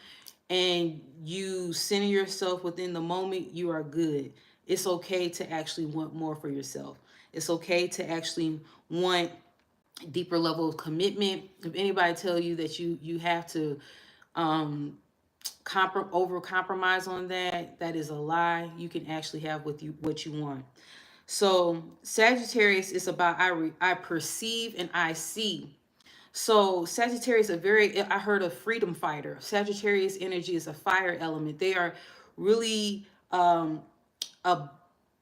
and you center yourself within the moment, you are good. It's okay to actually want more for yourself. It's okay to actually want deeper level of commitment. If anybody tell you that you have to um over compromise on that, that is a lie. You can actually have what you want. So Sagittarius is about I perceive and I see. So Sagittarius, I heard a freedom fighter. Sagittarius energy is a fire element. They are really a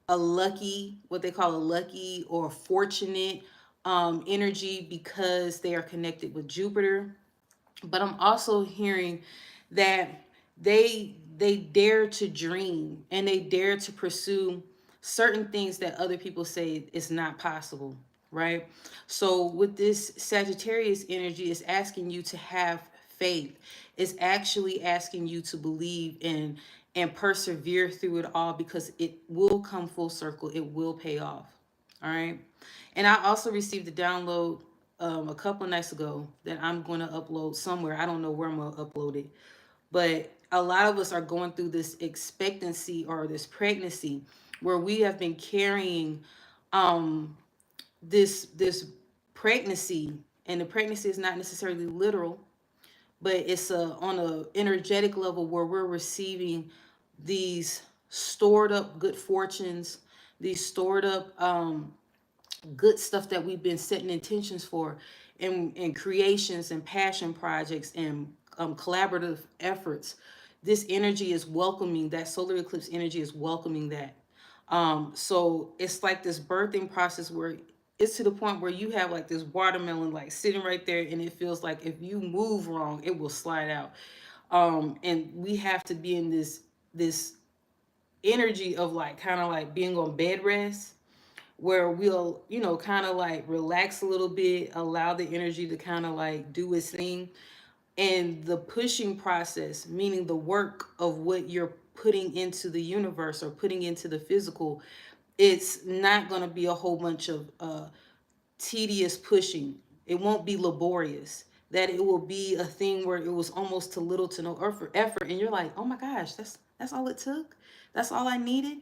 lucky, what they call a lucky or fortunate energy, because they are connected with Jupiter. But I'm also hearing that they dare to dream, and they dare to pursue certain things that other people say is not possible, right? So with this Sagittarius energy, is asking you to have faith. It's actually asking you to believe in and persevere through it all, because it will come full circle. It will pay off. All right. And I also received a download a couple of nights ago that I'm going to upload somewhere. I don't know where I'm going to upload it. But a lot of us are going through this expectancy or this pregnancy where we have been carrying um, this pregnancy, and the pregnancy is not necessarily literal, but it's on a energetic level where we're receiving these stored up good fortunes, these stored up good stuff that we've been setting intentions for, and creations and passion projects and collaborative efforts. This energy is welcoming that. Solar eclipse energy is welcoming that. So it's like this birthing process where it's to the point where you have like this watermelon like sitting right there, and it feels like if you move wrong it will slide out. And we have to be in this energy of like kind of like being on bed rest, where we'll, kind of like relax a little bit, allow the energy to kind of like do its thing. And the pushing process, meaning the work of what you're putting into the universe or putting into the physical, it's not going to be a whole bunch of tedious pushing. It won't be laborious. That it will be a thing where it was almost to little to no effort, and you're like, oh my gosh, that's all it took. That's all I needed.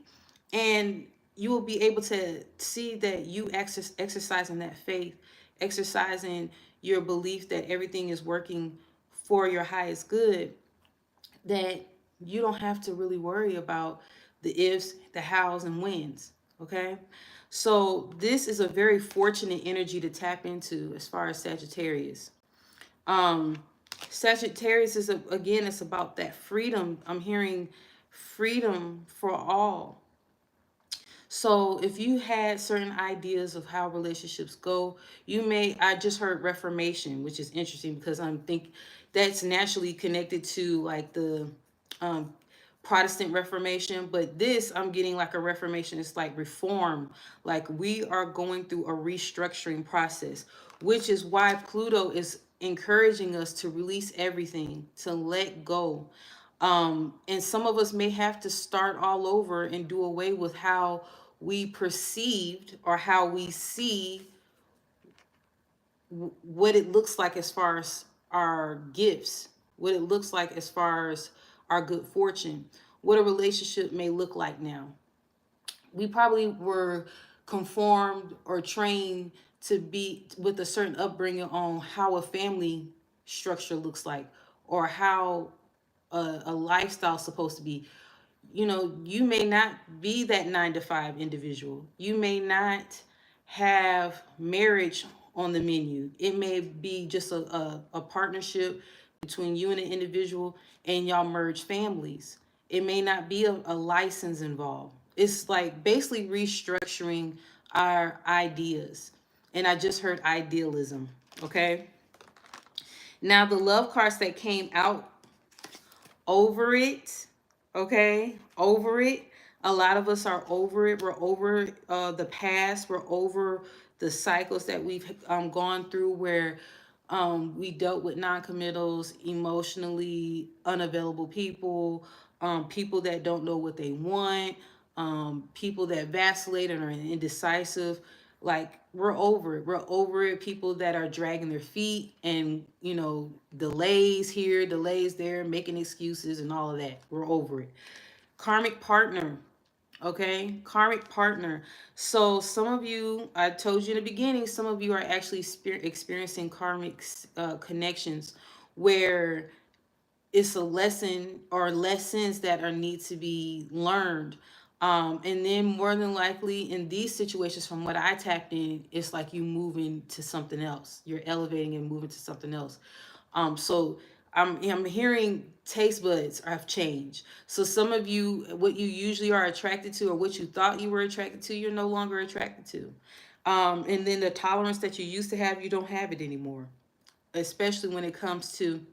And you will be able to see that you exercising that faith, exercising your belief that everything is working for your highest good, that you don't have to really worry about the ifs, the hows, and whens. Okay. So this is a very fortunate energy to tap into as far as Sagittarius. Um, Sagittarius is again, it's about that freedom. I'm hearing freedom for all. So if you had certain ideas of how relationships go, I just heard reformation, which is interesting because I'm think that's naturally connected to like the um, Protestant Reformation, but this I'm getting like a reformation. It's like reform. Like we are going through a restructuring process, which is why Pluto is encouraging us to release everything, to let go. And some of us may have to start all over and do away with how we perceived or how we see what it looks like as far as our gifts, what it looks like as far as our good fortune, what a relationship may look like now. We probably were conformed or trained to be with a certain upbringing on how a family structure looks like, or how a lifestyle is supposed to be. You know, you may not be that 9 to 5 individual. You may not have marriage on the menu. It may be just a partnership between you and an individual, and y'all merge families. It may not be a license involved. It's like basically restructuring our ideas. And I just heard idealism. Okay. Now, the love cards that came out, over it, okay, over it. A lot of us are over it. We're over the past. We're over the cycles that we've gone through, where we dealt with non-committals, emotionally unavailable people, people that don't know what they want, people that vacillate and are indecisive. Like, we're over it. We're over it. People that are dragging their feet, and, you know, delays here, delays there, making excuses and all of that. We're over it. Karmic partner. Okay, karmic partner. So some of you, I told you in the beginning, some of you are actually experiencing karmic connections, where it's a lesson or lessons that are need to be learned. And then more than likely in these situations, from what I tapped in, it's like you moving to something else. You're elevating and moving to something else. So I'm hearing taste buds have changed. So some of you, what you usually are attracted to, or what you thought you were attracted to, you're no longer attracted to. And then the tolerance that you used to have, you don't have it anymore, especially when it comes to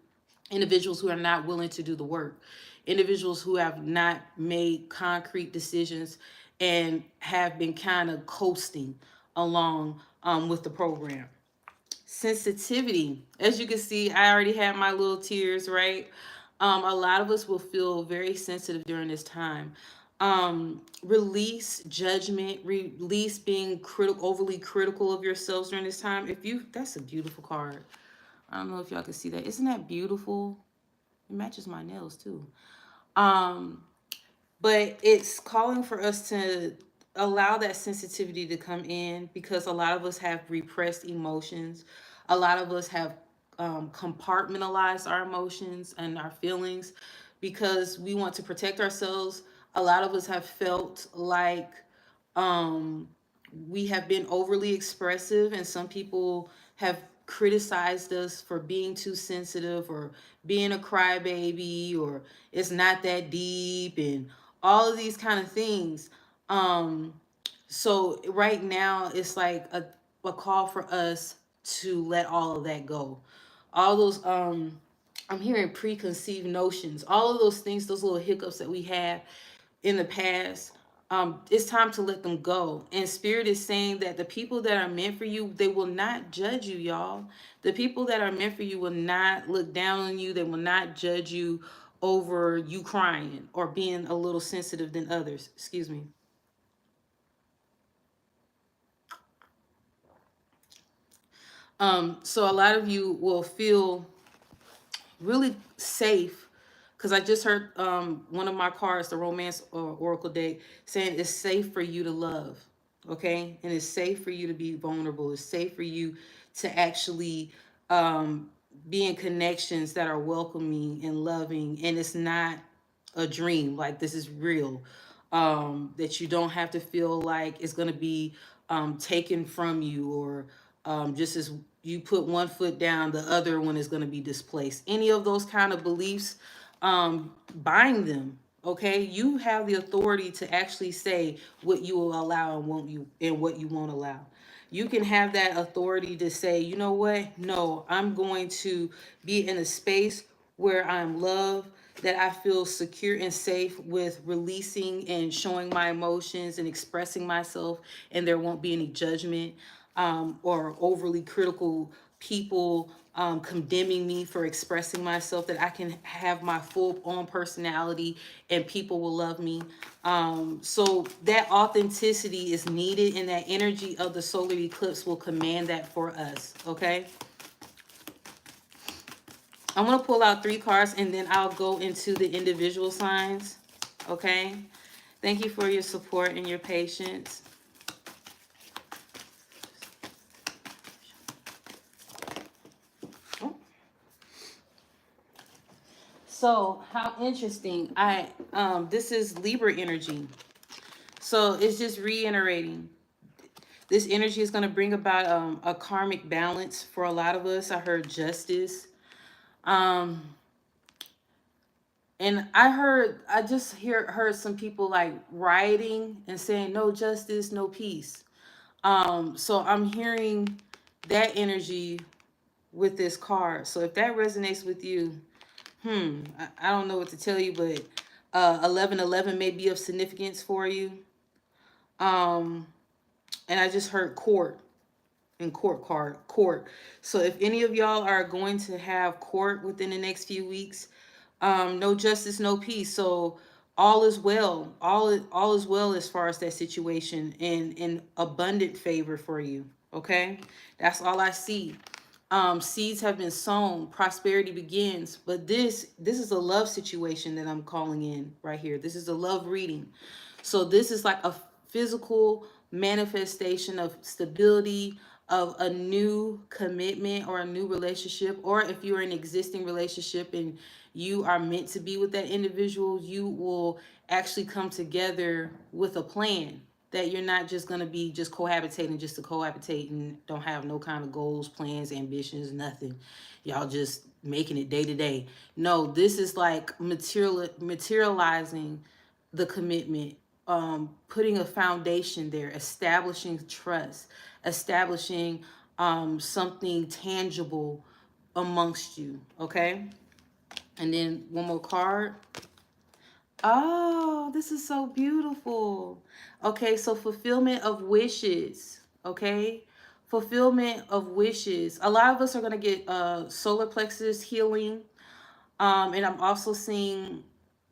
individuals who are not willing to do the work, individuals who have not made concrete decisions and have been kind of coasting along with the program. Sensitivity. As you can see, I already had my little tears, right? A lot of us will feel very sensitive during this time. Release judgment, release being critical, overly critical of yourselves during this time. If you, that's a beautiful card. I don't know if y'all can see that. Isn't that beautiful? It matches my nails too. Um, but it's calling for us to allow that sensitivity to come in, because a lot of us have repressed emotions. A lot of us have compartmentalized our emotions and our feelings because we want to protect ourselves. A lot of us have felt like um, we have been overly expressive, and some people have criticized us for being too sensitive, or being a crybaby, or it's not that deep, and all of these kind of things. Um, so right now it's like a call for us to let all of that go. All those I'm hearing preconceived notions, all of those things, those little hiccups that we had in the past. It's time to let them go. And Spirit is saying that the people that are meant for you, they will not judge you, y'all. The people that are meant for you will not look down on you. They will not judge you over you crying or being a little sensitive than others. Excuse me. So a lot of you will feel really safe, because I just heard one of my cards, the romance oracle deck, saying it's safe for you to love. Okay, and it's safe for you to be vulnerable. It's safe for you to actually um, be in connections that are welcoming and loving, and it's not a dream. Like, this is real. That you don't have to feel like it's going to be taken from you, or just as you put one foot down, the other one is going to be displaced. Any of those kind of beliefs, bind them. Okay, you have the authority to actually say what you will allow and won't you, and what you won't allow. You can have that authority to say, you know what? No, I'm going to be in a space where I'm loved, that I feel secure and safe with releasing and showing my emotions and expressing myself, and there won't be any judgment or overly critical people condemning me for expressing myself, that I can have my full on personality and people will love me. So that authenticity is needed, and that energy of the solar eclipse will command that for us. Okay. I'm going to pull out 3 cards and then I'll go into the individual signs. Okay? Thank you for your support and your patience. So, how interesting. This is Libra energy. So, it's just reiterating. This energy is going to bring about a karmic balance for a lot of us. I heard justice. Um, and I just heard some people like rioting and saying no justice, no peace. So I'm hearing that energy with this card. So if that resonates with you, I don't know what to tell you, but 1111 may be of significance for you. Um, and I just heard court and court. So if any of y'all are going to have court within the next few weeks, no justice, no peace. So all is well. All is well as far as that situation, and in abundant favor for you. Okay, that's all I see. Seeds have been sown, prosperity begins. But this is a love situation that I'm calling in right here. This is a love reading. So this is like a physical manifestation of stability, of a new commitment or a new relationship. Or if you're in an existing relationship and you are meant to be with that individual, you will actually come together with a plan, that you're not just going to be just cohabitating just to cohabitate and don't have no kind of goals, plans, ambitions, nothing. Y'all just making it day to day. No, this is like materializing the commitment, putting a foundation there, establishing trust, establishing something tangible amongst you. Okay. And then one more card. Oh, this is so beautiful. Okay, so fulfillment of wishes. Okay, fulfillment of wishes. A lot of us are gonna get solar plexus healing. And I'm also seeing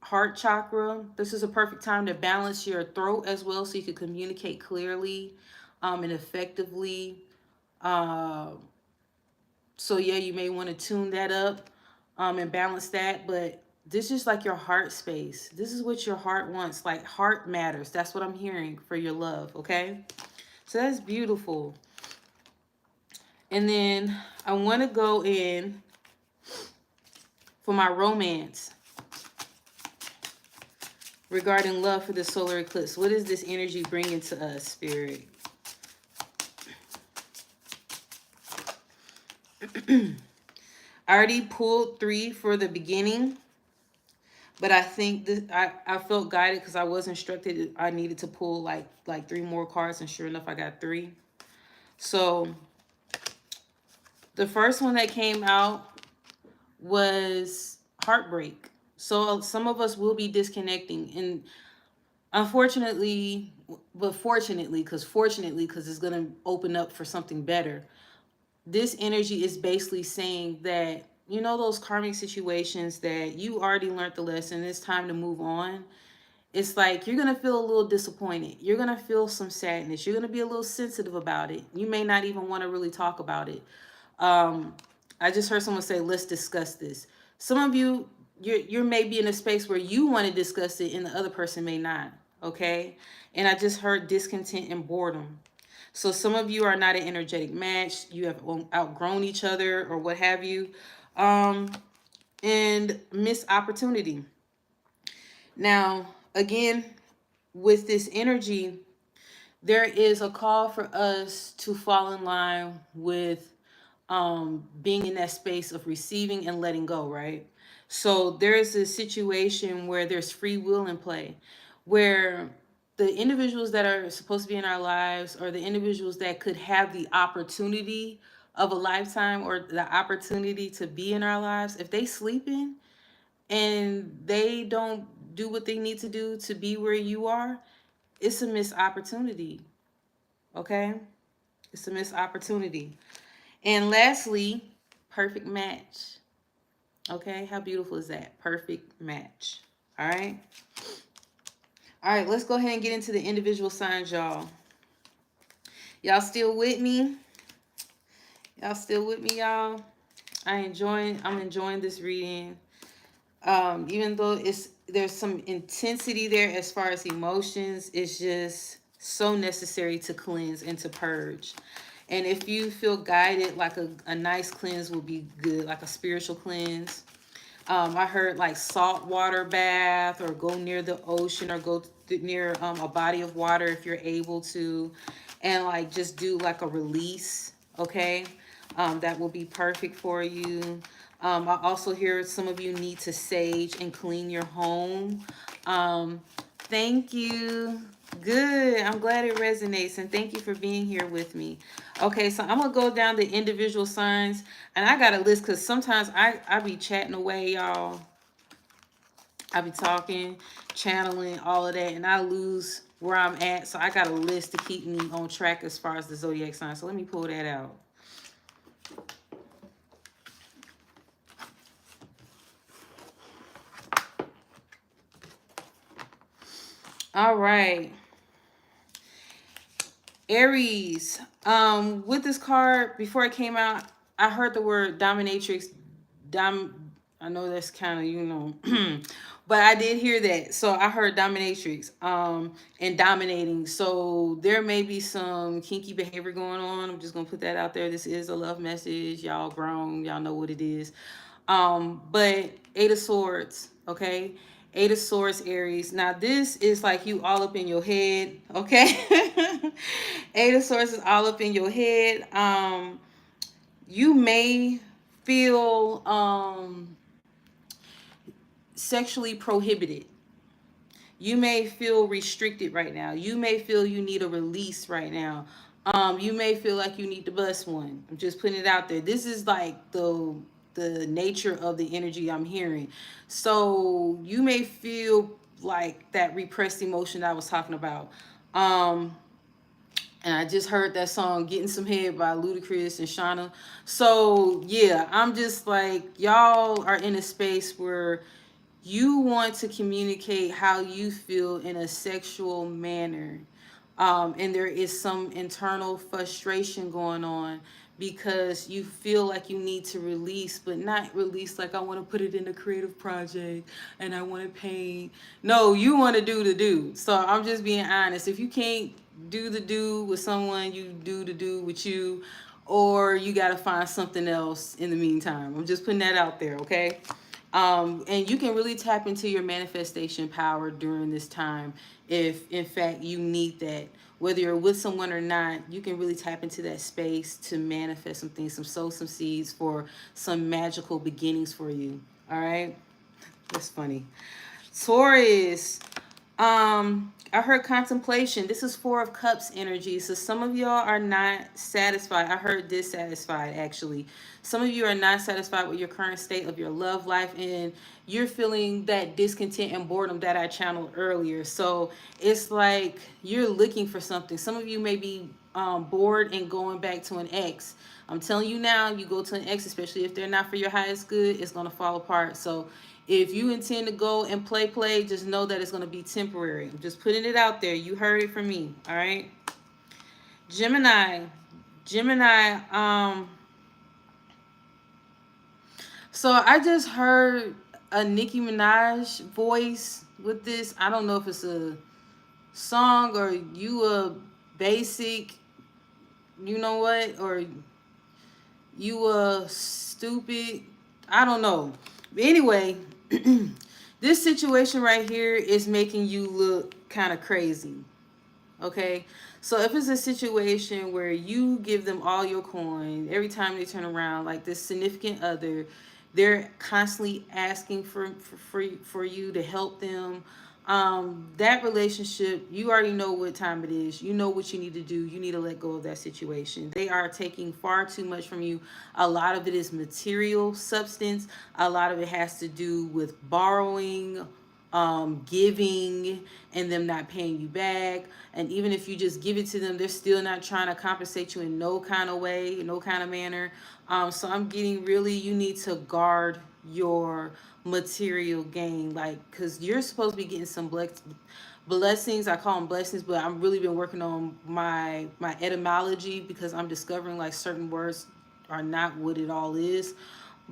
heart chakra. This is a perfect time to balance your throat as well, so you can communicate clearly and effectively. Uh, so yeah, you may want to tune that up and balance that. But this is like your heart space. This is what your heart wants. Like heart matters. That's what I'm hearing for your love. Okay. So that's beautiful. And then I want to go in for my romance regarding love for the solar eclipse. What is this energy bringing to us, Spirit? I already pulled 3 for the beginning, but I think this I felt guided because I was instructed I needed to pull like 3 more cards, and sure enough I got 3. So the first one that came out was heartbreak. So some of us will be disconnecting, and unfortunately, but fortunately, because it's going to open up for something better. This energy is basically saying that, you know, those karmic situations that you already learned the lesson, it's time to move on. It's like you're going to feel a little disappointed. You're going to feel some sadness. You're going to be a little sensitive about it. You may not even want to really talk about it. I just heard someone say, let's discuss this. Some of you, you may be in a space where you want to discuss it and the other person may not. Okay. And I just heard discontent and boredom. So some of you are not an energetic match. You have outgrown each other or what have you. And missed opportunity. Now, again, with this energy, there is a call for us to fall in line with being in that space of receiving and letting go, right? So there's a situation where there's free will in play, where the individuals that are supposed to be in our lives, or the individuals that could have the opportunity of a lifetime or the opportunity to be in our lives, if they sleeping and they don't do what they need to do to be where you are, it's a missed opportunity. Okay? It's a missed opportunity. And lastly, perfect match. Okay, how beautiful is that? Perfect match. All right. All right, let's go ahead and get into the individual signs, y'all. Y'all still with me? Y'all still with me, y'all? I'm enjoying this reading. Even though there's some intensity there as far as emotions, it's just so necessary to cleanse and to purge. And if you feel guided, like a nice cleanse will be good, like a spiritual cleanse. I heard like salt water bath, or go near the ocean, or go near a body of water if you're able to, and like just do like a release. Okay, that will be perfect for you. I also hear some of you need to sage and clean your home. Thank you. Good. I'm glad it resonates, and thank you for being here with me. Okay, so I'm gonna go down the individual signs, and I got a list because sometimes I be chatting away, y'all. I be talking, channeling, all of that, and I lose where I'm at. So I got a list to keep me on track as far as the zodiac sign. So let me pull that out. All right. Aries. With this card, before it came out, I heard the word dominatrix. I know that's kind of, but I did hear that. So I heard dominatrix, and dominating. So there may be some kinky behavior going on. I'm just gonna put that out there. This is a love message. Y'all grown. Y'all know what it is. But Eight of Swords, okay? Eight of Swords, Aries. Now this is like you all up in your head, okay? Eight of Swords is all up in your head. You may feel sexually prohibited. You may feel restricted right now. You may feel you need a release right now. You may feel like you need to bust one. I'm just putting it out there. This is like the nature of the energy I'm hearing. So you may feel like that repressed emotion I was talking about. And I just heard that song "Getting Some Head" by Ludacris and Shauna. So yeah, I'm just like, y'all are in a space where you want to communicate how you feel in a sexual manner. And there is some internal frustration going on because you feel like you need to release, but not release like I want to put it in a creative project and I want to paint. No, you want to do the do. So I'm just being honest. If you can't do the do with someone, you do the do with you, or you got to find something else in the meantime. I'm just putting that out there, okay? And you can really tap into your manifestation power during this time if in fact you need that. Whether you're with someone or not, you can really tap into that space to manifest some things, some sow some seeds for some magical beginnings for you. All right, that's funny. Taurus. I heard contemplation. This is Four of Cups energy. So some of y'all are not satisfied. I heard dissatisfied actually. Some of you are not satisfied with your current state of your love life, and you're feeling that discontent and boredom that I channeled earlier. So it's like you're looking for something. Some of you may be bored and going back to an ex. I'm telling you now, you go to an ex, especially if they're not for your highest good, it's gonna fall apart. So if you intend to go and play, just know that it's going to be temporary. I'm just putting it out there. You heard it from me. All right. Gemini. Gemini. So I just heard a Nicki Minaj voice with this. I don't know if it's a song or you a basic, you know what, or you a stupid. I don't know. But anyway, this situation right here is making you look kind of crazy. Okay? So if it's a situation where you give them all your coin every time they turn around, like this significant other, they're constantly asking for you to help them. That relationship, you already know what time it is. You know what you need to do. You need to let go of that situation. They are taking far too much from you. A lot of it is material substance. A lot of it has to do with borrowing, giving, and them not paying you back. And even if you just give it to them, they're still not trying to compensate you in no kind of way, no kind of manner. So I'm getting really, you need to guard your material gain, like, because you're supposed to be getting some blessings. I call them blessings, but I've really been working on my etymology because I'm discovering like certain words are not what it all is.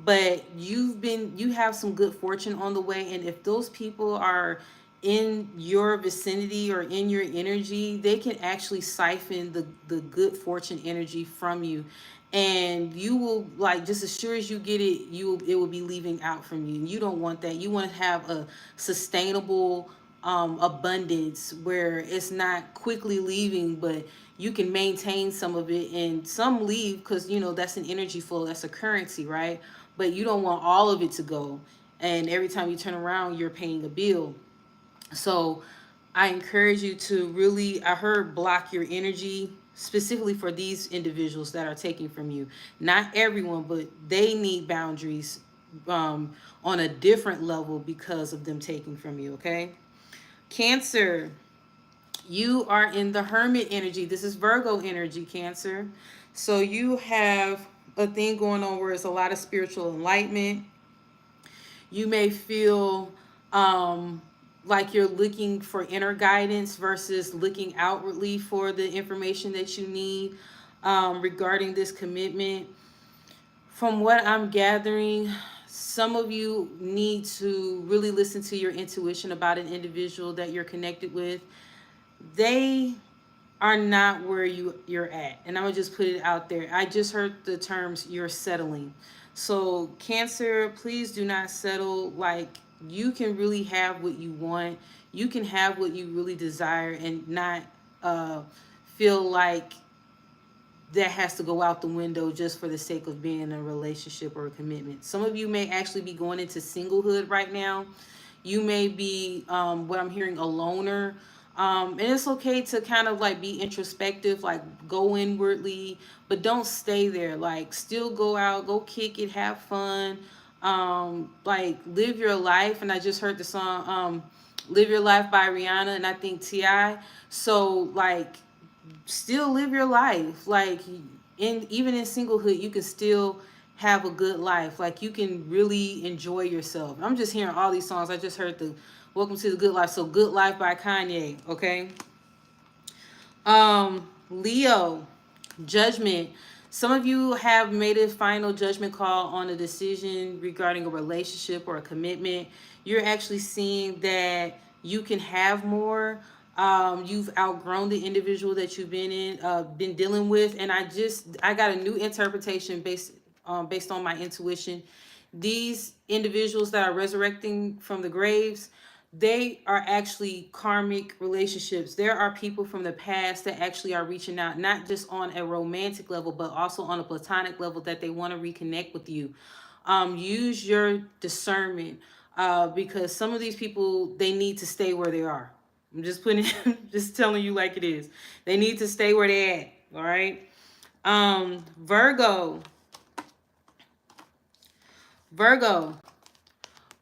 but you have some good fortune on the way. And if those people are in your vicinity or in your energy, they can actually siphon the good fortune energy from you, and you will, like, just as sure as you get it, it will be leaving out from you, and you don't want that. You want to have a sustainable abundance where it's not quickly leaving, but you can maintain some of it, and some leave because that's an energy flow, that's a currency, right? But you don't want all of it to go, and every time you turn around you're paying a bill. So I encourage you to really, I heard, block your energy specifically for these individuals that are taking from you. Not everyone, but they need boundaries on a different level because of them taking from you, okay? Cancer, you are in the hermit energy. This is Virgo energy, Cancer. So you have a thing going on where it's a lot of spiritual enlightenment. You may feel like you're looking for inner guidance versus looking outwardly for the information that you need regarding this commitment. From what I'm gathering, some of you need to really listen to your intuition about an individual that you're connected with. They are not where you're at, and I'm gonna just put it out there. I just heard the terms "you're settling." So Cancer, please do not settle. Like, you can really have what you want, you can have what you really desire, and not feel like that has to go out the window just for the sake of being in a relationship or a commitment. Some of you may actually be going into singlehood right now. You may be, what I'm hearing, a loner. And it's okay to kind of like be introspective, like go inwardly, but don't stay there. Like, still go out, go kick it, have fun, like live your life. And I just heard the song, Live Your Life by Rihanna and I think T.I. So, like, still live your life. Like, even in singlehood, you can still have a good life. Like, you can really enjoy yourself. I'm just hearing all these songs. I just heard the Welcome to the Good Life. So Good Life by Kanye. Okay. Leo, judgment. Some of you have made a final judgment call on a decision regarding a relationship or a commitment. You're actually seeing that you can have more. You've outgrown the individual that you've been dealing with, and I got a new interpretation based on my intuition. These individuals that are resurrecting from the graves, they are actually karmic relationships. There are people from the past that actually are reaching out, not just on a romantic level, but also on a platonic level, that they want to reconnect with you. Use your discernment, because some of these people, they need to stay where they are. I'm just putting, just telling you like it is. They need to stay where they at. All right. Virgo. Virgo.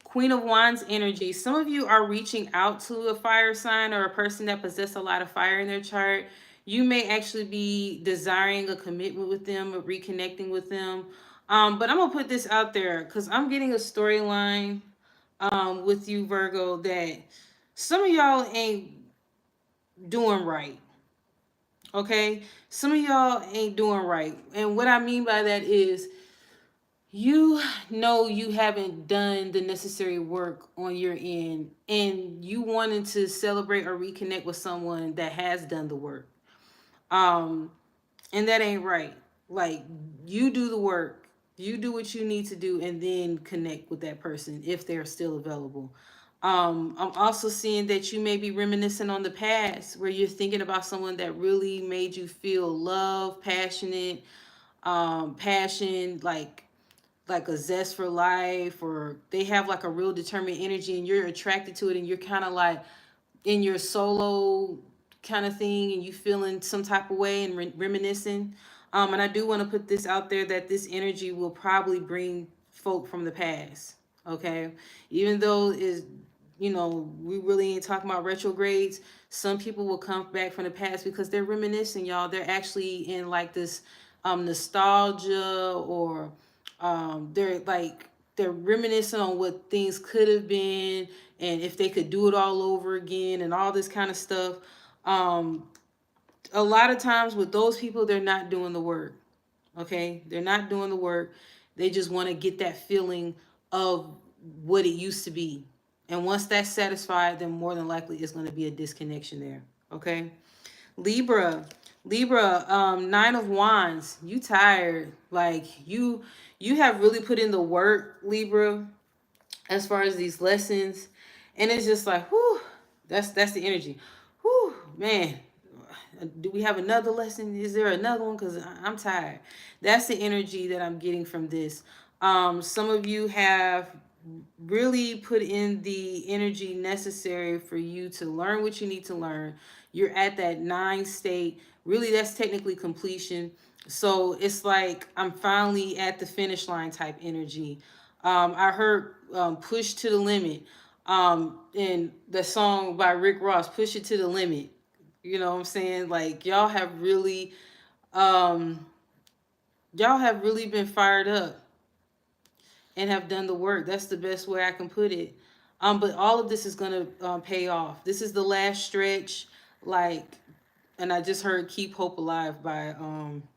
Queen of Wands energy. Some of you are reaching out to a fire sign or a person that possesses a lot of fire in their chart. You may actually be desiring a commitment with them or reconnecting with them. But I'm going to put this out there because I'm getting a storyline with you, Virgo, that some of y'all ain't doing right. Okay? Some of y'all ain't doing right. And what I mean by that is, you know you haven't done the necessary work on your end, and you wanted to celebrate or reconnect with someone that has done the work. um and that ain't right. Like, you do the work, you do what you need to do, and then connect with that person if they're still available. I'm also seeing that you may be reminiscing on the past, where you're thinking about someone that really made you feel love, passionate, passion, like a zest for life, or they have like a real determined energy, and you're attracted to it, and you're kind of like in your solo kind of thing, and you feeling some type of way and reminiscing. And I do want to put this out there, that this energy will probably bring folk from the past. Okay. Even though is we really ain't talking about retrogrades, some people will come back from the past because they're reminiscing, y'all. They're actually in like this nostalgia, or they're reminiscing on what things could have been, and if they could do it all over again, and all this kind of stuff. um a lot of times with those people, they're not doing the work. Okay, they're not doing the work. They just want to get that feeling of what it used to be. And once that's satisfied, then more than likely it's going to be a disconnection there. Okay. Libra. Libra, Nine of Wands. You tired. Like you have really put in the work, Libra, as far as these lessons. And it's just like, whew, that's the energy. Whew, man. Do we have another lesson? Is there another one? Because I'm tired. That's the energy that I'm getting from this. Some of you have really put in the energy necessary for you to learn what you need to learn. You're at that 9 state. Really, that's technically completion. So it's like I'm finally at the finish line type energy. I heard Push to the Limit in the song by Rick Ross, Push It to the Limit. You know what I'm saying? Like um y'all have really been fired up and have done the work. That's the best way I can put it. But all of this is gonna pay off. This is the last stretch. Like, and I just heard "Keep Hope Alive" by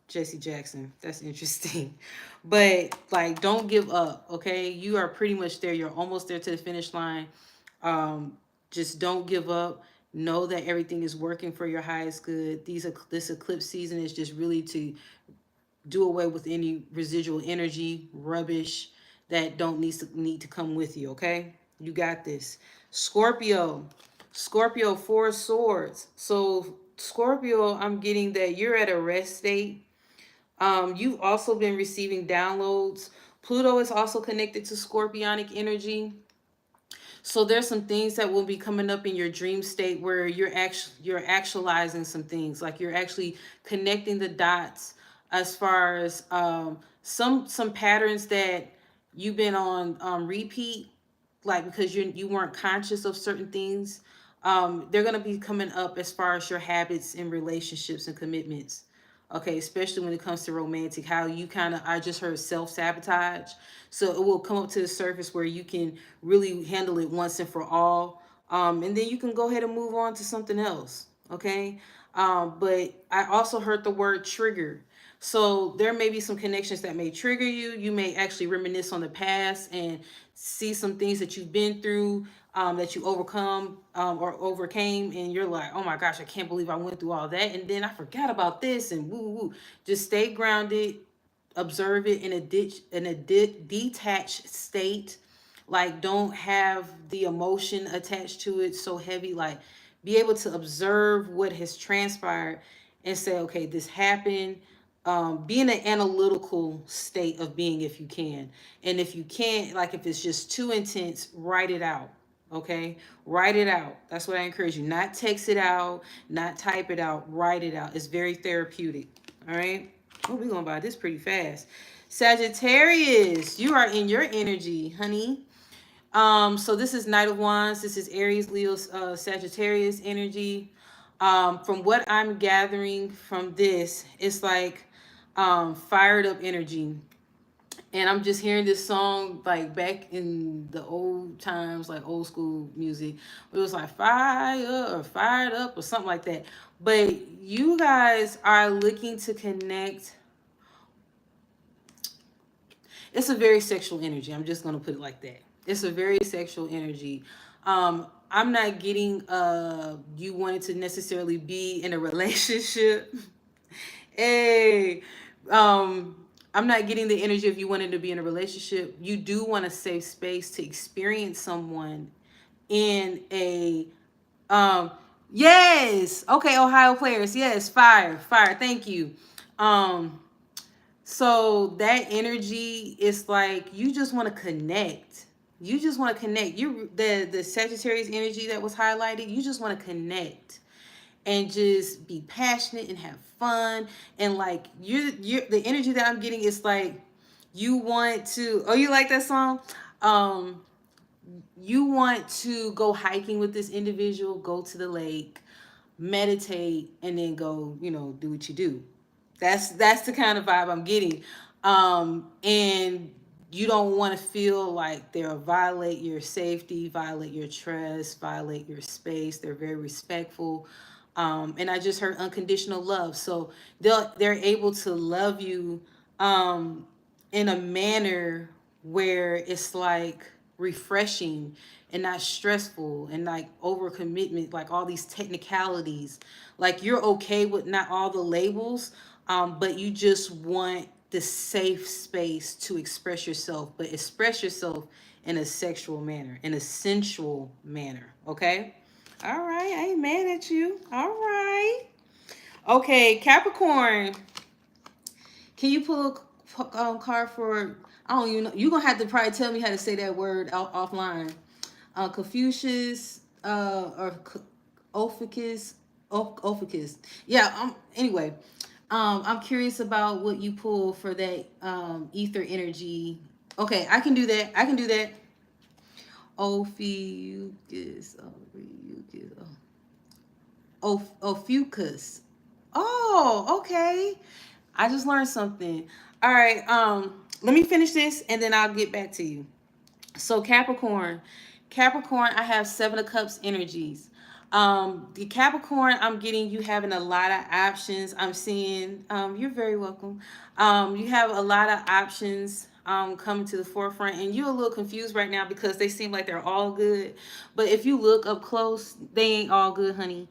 Jesse Jackson. That's interesting. But like, don't give up. Okay, you are pretty much there. You're almost there to the finish line. Um, just don't give up. Know that everything is working for your highest good. This eclipse season is just really to do away with any residual energy, rubbish that don't need to come with you, okay? You got this. Scorpio. Scorpio, 4 swords. So Scorpio, I'm getting that you're at a rest state. You've also been receiving downloads. Pluto is also connected to scorpionic energy. So there's some things that will be coming up in your dream state where you're actualizing some things, like you're actually connecting the dots as far as some patterns that you've been on repeat, like because you weren't conscious of certain things. They're gonna be coming up as far as your habits in relationships and commitments. Okay, especially when it comes to romantic, how you kind of, I just heard self-sabotage. So it will come up to the surface where you can really handle it once and for all. And then you can go ahead and move on to something else. Okay. But I also heard the word trigger. So there may be some connections that may trigger you. You may actually reminisce on the past and see some things that you've been through, that you or overcame, and you're like, oh my gosh, I can't believe I went through all that, and then I forgot about this, and woo woo. Just stay grounded, observe it in a detached state. Like, don't have the emotion attached to it so heavy. Like, be able to observe what has transpired and say, okay, this happened. Be in an analytical state of being if you can. And if you can't, like if it's just too intense, write it out. Okay, write it out. That's what I encourage you. Not text it out, not type it out, write it out. It's very therapeutic. All right. Oh, we're going to buy this pretty fast. Sagittarius, you are in your energy, honey. So this is Knight of Wands. This is Aries, Leo, Sagittarius energy. From what I'm gathering from this, it's like fired up energy. And I'm just hearing this song like back in the old times, like old school music. It was like fire or fired up or something like that. But you guys are looking to connect. It's a very sexual energy. I'm just gonna put it like that. It's a very sexual energy. I'm not getting you wanted to necessarily be in a relationship. Hey, I'm not getting the energy of you wanting to be in a relationship. You do want a safe space to experience someone in a yes. Okay, Ohio players. Yes, fire, fire. Thank you. Um so that energy is like you just want to connect. You just want to connect. You the Sagittarius energy that was highlighted, you just want to connect and just be passionate and have fun. And like you the energy that I'm getting is like you want to, oh, you like that song? You want to go hiking with this individual, go to the lake, meditate, and then go, do what you do. That's the kind of vibe I'm getting. And you don't want to feel like they'll violate your safety, violate your trust, violate your space. They're very respectful. And I just heard unconditional love. So they're able to love you in a manner where it's like refreshing and not stressful and like overcommitment, like all these technicalities. Like you're okay with not all the labels, but you just want the safe space to express yourself, but express yourself in a sexual manner, in a sensual manner. Okay. All right. I ain't mad at you. All right. Okay, Capricorn. Can you pull a card for? I don't even know. You're gonna have to probably tell me how to say that word offline. Confucius, or Ophiuchus, Ophiuchus. Yeah. Anyway, I'm curious about what you pull for that ether energy. Okay, I can do that. I can do that. Ophiuchus, Ophiuchus. Oh, okay. I just learned something. All right, let me finish this and then I'll get back to you. So Capricorn, Capricorn, I have 7 of Cups energies. The Capricorn, I'm getting you having a lot of options. I'm seeing, you're very welcome. You have a lot of options coming to the forefront, and you're a little confused right now because they seem like they're all good. But if you look up close, they ain't all good, honey.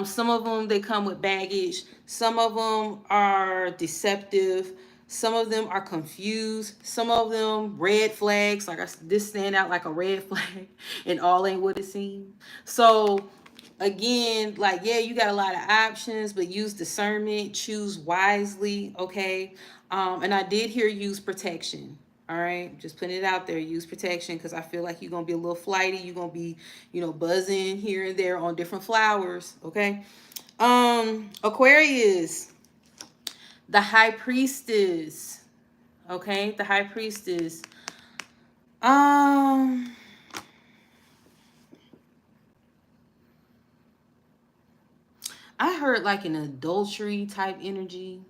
Some of them, they come with baggage. Some of them are deceptive. Some of them are confused. Some of them red flags. Like this stand out like a red flag, and all ain't what it seems. So again, like, yeah, you got a lot of options, but use discernment, choose wisely. Okay. And I did hear use protection. All right, just putting it out there. Use protection, because I feel like you're gonna be a little flighty. You're gonna be, buzzing here and there on different flowers. Okay. Aquarius, the High Priestess. Okay, the High Priestess. Um, I heard like an adultery type energy.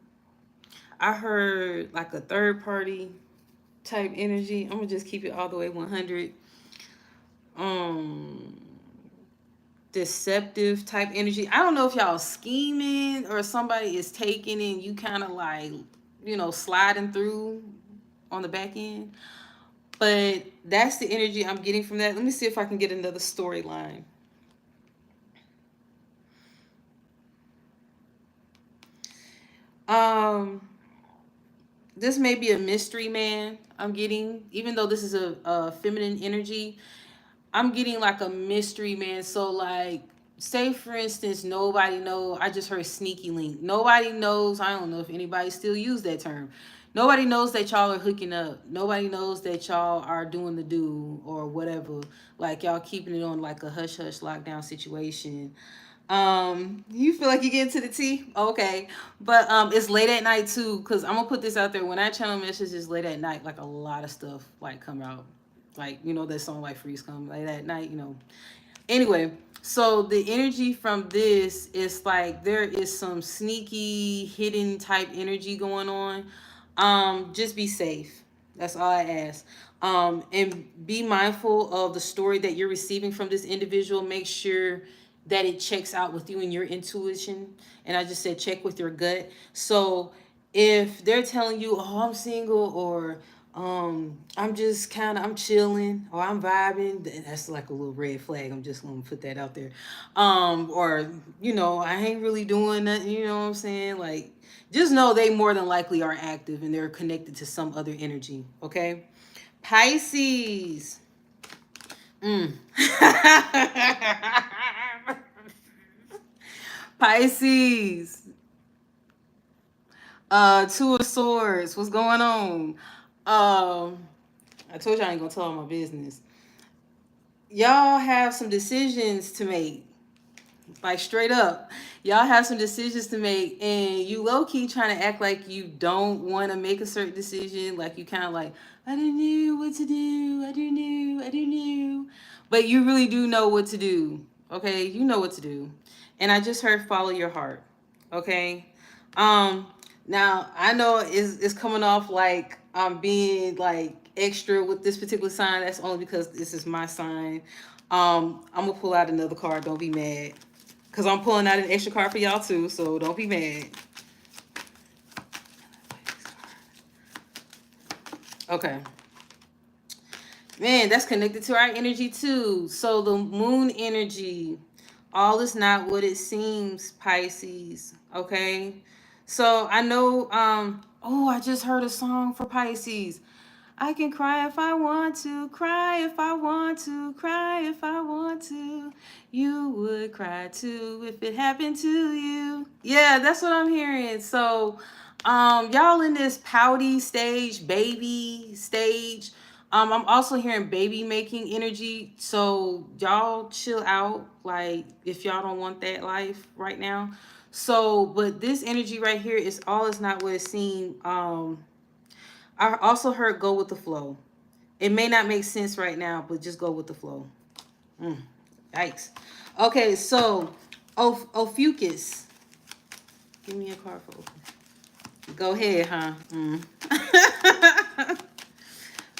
I heard like a third party type energy. I'm gonna just keep it all the way 100. Um, Deceptive type energy. I don't know if y'all scheming or somebody is taking and you kind of like, sliding through on the back end. But that's the energy I'm getting from that. Let me see if I can get another storyline. Um, this may be a mystery man I'm getting, even though this is a feminine energy. I'm getting like a mystery man. So like, say for instance, nobody know. I just heard sneaky link. Nobody knows. I don't know if anybody still use that term. Nobody knows that y'all are hooking up. Nobody knows that y'all are doing the do or whatever. Like y'all keeping it on like a hush hush lockdown situation. You feel like you get into the tea? Okay. But it's late at night too, because I'm gonna put this out there. When I channel messages late at night, like a lot of stuff like come out. Like, that song like Freeze Come late at night. Anyway, so the energy from this is like there is some sneaky hidden type energy going on. Just be safe. That's all I ask. And be mindful of the story that you're receiving from this individual. Make sure that it checks out with you and your intuition. And I just said check with your gut. So if they're telling you, oh, I'm single, or I'm just kind of, I'm chilling, or I'm vibing, that's like a little red flag. I'm just gonna put that out there. Or I ain't really doing nothing. You know what I'm saying? Like, just know they more than likely are active and they're connected to some other energy. Okay. Pisces. Mm. Pisces. 2 of Swords. What's going on? I told you I ain't gonna tell all my business. Y'all have some decisions to make. Like straight up. Y'all have some decisions to make, and you low key trying to act like you don't want to make a certain decision. Like you kind of like, I don't know what to do. I don't know. But you really do know what to do. Okay? You know what to do. And I just heard follow your heart. Okay? Um Now I know it's coming off like I'm being like extra with this particular sign. That's only because this is my sign. I'm gonna pull out another card. Don't be mad. Because I'm pulling out an extra card for y'all too, so don't be mad. Okay. Man, that's connected to our energy too. So the moon energy, all is not what it seems, Pisces. Okay. So I know, oh, I just heard a song for Pisces. I can cry if I want to, cry if I want to, cry if I want to. You would cry too if it happened to you. Yeah, that's what I'm hearing. So, y'all in this pouty stage, baby stage. I'm also hearing baby making energy. So y'all chill out. Like if y'all don't want that life right now. So, but this energy right here is all is not what it seems. I also heard go with the flow. It may not make sense right now, but just go with the flow. Mm, yikes. Okay, so Ophiuchus. Give me a card for Ophiuchus. Go ahead, huh?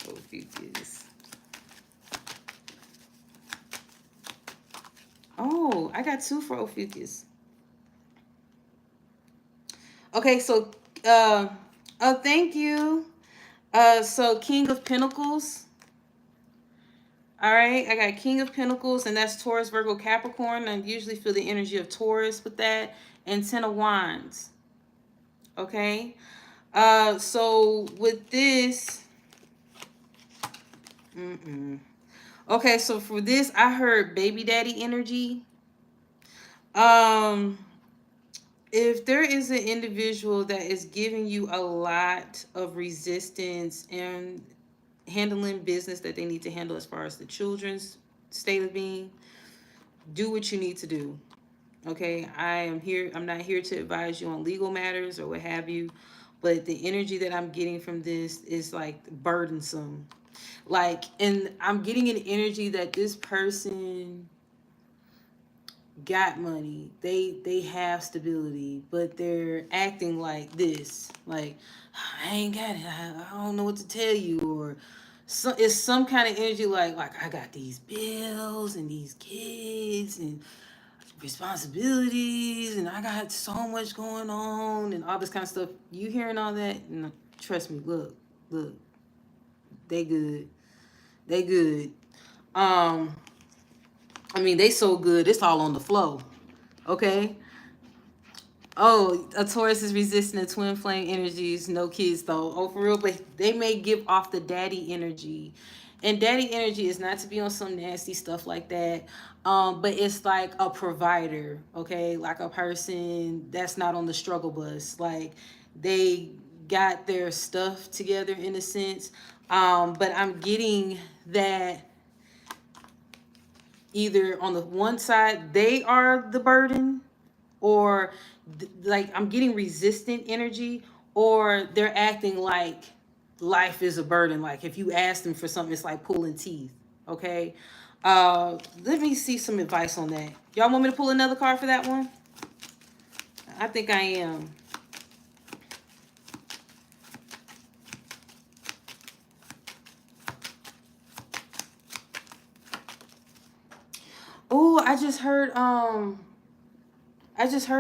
Ophiuchus. Oh, I got two for Ophiuchus. Okay, so oh, thank you. So King of Pentacles. All right, I got King of Pentacles, and that's Taurus, Virgo, Capricorn. I usually feel the energy of Taurus with that, and Ten of Wands. Okay, so with this, okay, so for this, I heard baby daddy energy. Um, if there is an individual that is giving you a lot of resistance and handling business that they need to handle as far as the children's state of being, do what you need to do. Okay, I'm not here to advise you on legal matters or what have you, but the energy that I'm getting from this is like burdensome. Like, and I'm getting an energy that this person got money. They have stability, but they're acting like this. Like, I ain't got it. I don't know what to tell you, or it's some kind of energy like I got these bills and these kids and responsibilities and I got so much going on and all this kind of stuff. You hearing all that? No, trust me, look, they good. They good. I mean, they so good, it's all on the flow. Okay? Oh, a Taurus is resisting the twin flame energies. No kids though. Oh, for real. But they may give off the daddy energy, and daddy energy is not to be on some nasty stuff like that. But it's like a provider. Okay, like a person that's not on the struggle bus. Like they got their stuff together in a sense. But I'm getting that either on the one side they are the burden, or like I'm getting resistant energy, or they're acting like life is a burden. Like if you ask them for something, it's like pulling teeth. Okay. Let me see some advice on that. Y'all want me to pull another card for that one? I think I am. Oh, I just heard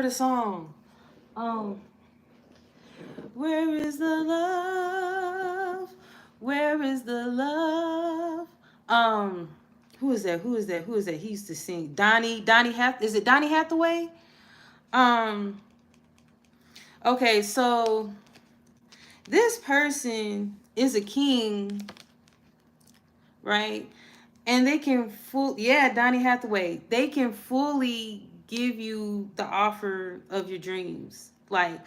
a song. Um where is the love? Where is the love? Who is that? Who is that? Who is that? He used to sing. Is it Donny Hathaway? Um, okay, so this person is a king, right? And they can Donny Hathaway. They can fully give you the offer of your dreams. Like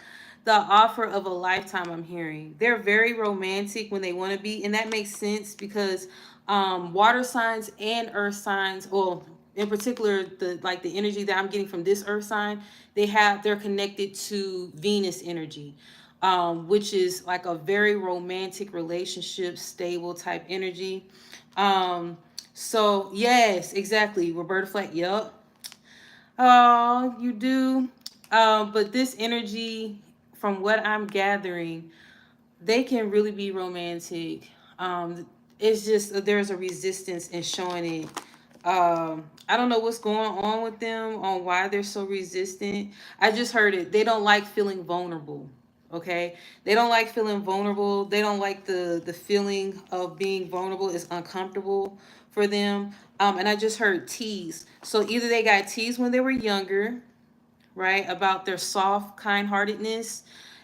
the offer of a lifetime. I'm hearing. They're very romantic when they want to be, and that makes sense because water signs and earth signs, well, in particular the energy that I'm getting from this earth sign, they're connected to Venus energy. Which is like a very romantic relationship, stable type energy. So yes, exactly. Roberta Flack. Yup. Oh, you do. But this energy, from what I'm gathering, they can really be romantic. It's just there's a resistance in showing it. I don't know what's going on with them, on why they're so resistant. I just heard it. They don't like feeling vulnerable. Okay, they don't like feeling vulnerable. They don't like the feeling of being vulnerable is uncomfortable for them. And I just heard tease. So either they got teased when they were younger, right, about their soft kind-heartedness,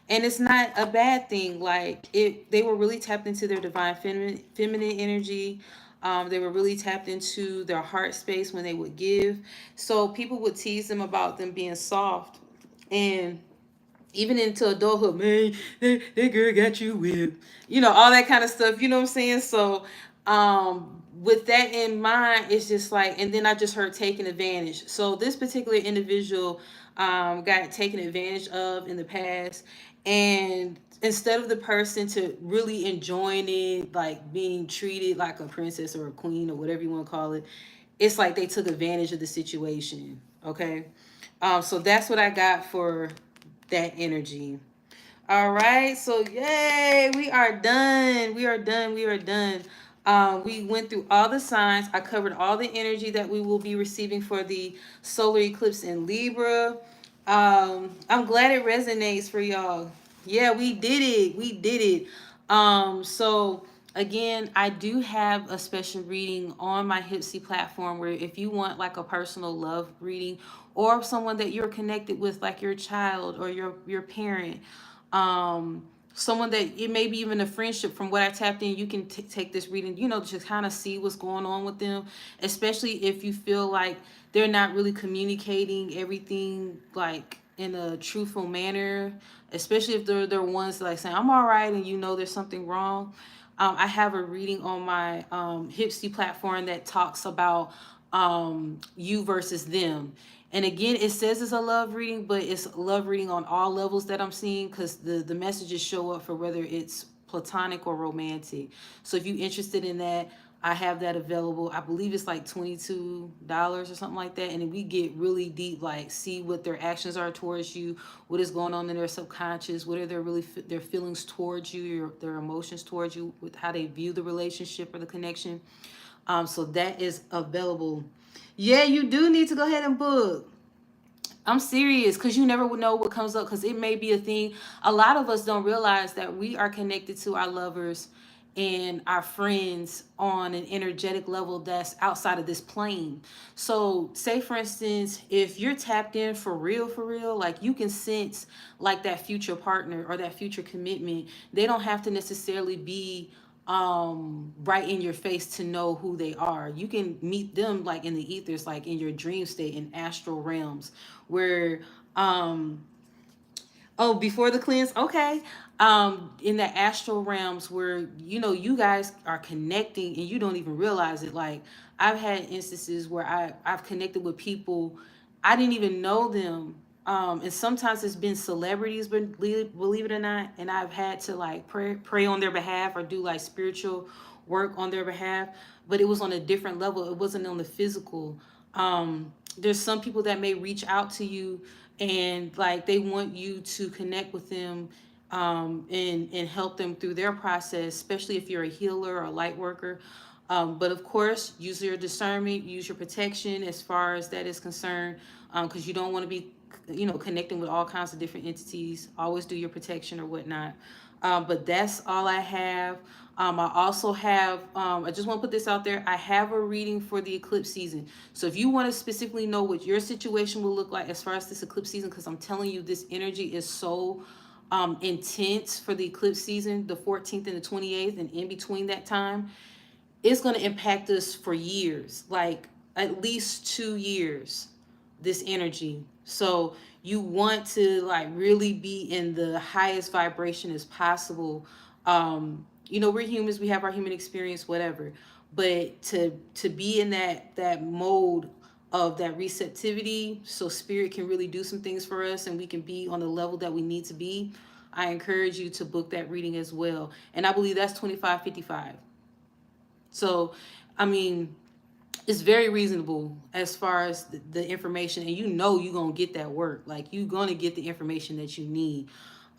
and it's not a bad thing. Like, it, they were really tapped into their divine feminine energy. They were really tapped into their heart space when they would give. So people would tease them about them being soft, and even into adulthood, man, that girl got you whipped, all that kind of stuff, you know what I'm saying? So, with that in mind, it's just like, and then I just heard taking advantage. So this particular individual, got taken advantage of in the past, and instead of the person to really enjoying it, like being treated like a princess or a queen or whatever you want to call it, it's like they took advantage of the situation. Okay. So that's what I got for that energy. All right. So yay, we are done. We are done. We are done. We went through all the signs. I covered all the energy that we will be receiving for the solar eclipse in Libra. I'm glad it resonates for y'all. Yeah, we did it. We did it. So again, I do have a special reading on my HYPSEE platform where if you want like a personal love reading, or someone that you're connected with, like your child or your parent, someone that it may be even a friendship, from what I tapped in, you can take this reading, to kind of see what's going on with them, especially if you feel like they're not really communicating everything like in a truthful manner, especially if they're ones like saying I'm all right and there's something wrong. I have a reading on my HYPSEE platform that talks about you versus them. And again, it says it's a love reading, but it's a love reading on all levels that I'm seeing, because the messages show up for whether it's platonic or romantic. So if you're interested in that, I have that available. I believe it's like $22 or something like that. And then we get really deep, like see what their actions are towards you, what is going on in their subconscious, what are their their feelings towards you, their emotions towards you, with how they view the relationship or the connection. So that is available. Yeah, you do need to go ahead and book. I'm serious, because you never would know what comes up, because it may be a thing. A lot of us don't realize that we are connected to our lovers and our friends on an energetic level that's outside of this plane. So say for instance, if you're tapped in for real, like you can sense like that future partner or that future commitment. They don't have to necessarily be right in your face to know who they are. You can meet them like in the ethers, like in your dream state, in astral realms, where oh, before the cleanse, okay. In the astral realms where you guys are connecting and you don't even realize it. Like, I've had instances where I've connected with people, I didn't even know them. And sometimes it's been celebrities, but believe it or not, and I've had to like pray on their behalf or do like spiritual work on their behalf, but it was on a different level. It wasn't on the physical. There's some people that may reach out to you and like they want you to connect with them, and help them through their process, especially if you're a healer or a light worker. But of course, use your discernment, use your protection as far as that is concerned, because you don't want to be, connecting with all kinds of different entities. Always do your protection or whatnot. But that's all I have. I also have, I just want to put this out there. I have a reading for the eclipse season. So if you want to specifically know what your situation will look like as far as this eclipse season, because I'm telling you, this energy is so intense for the eclipse season, the 14th and the 28th, and in between that time, it's going to impact us for years, like at least 2 years, this energy. So you want to like really be in the highest vibration as possible. We're humans, we have our human experience, whatever, but to be in that mode of that receptivity, so spirit can really do some things for us and we can be on the level that we need to be. I encourage you to book that reading as well, and I believe that's 25.55. So, I mean, it's very reasonable as far as the information, and you're gonna get that work. Like, you're gonna get the information that you need.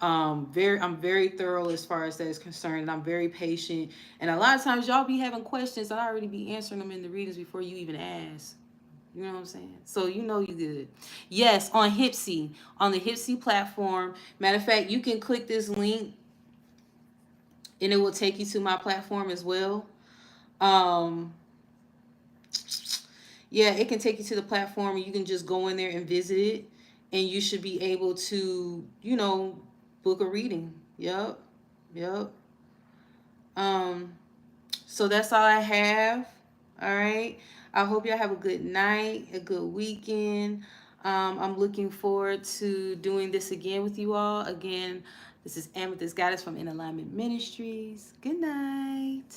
I'm very thorough as far as that is concerned, and I'm very patient. And a lot of times y'all be having questions, and I already be answering them in the readings before you even ask. You know what I'm saying? So you know you good. Yes, on HYPSEE, on the HYPSEE platform. Matter of fact, you can click this link and it will take you to my platform as well. Um, yeah, it can take you to the platform and you can just go in there and visit it, and you should be able to, book a reading. Yep. Yep. Um, so that's all I have. All right. I hope y'all have a good night, a good weekend. I'm looking forward to doing this again with you all. Again, this is Amethyst Goddess from InAlignment Ministries. Good night.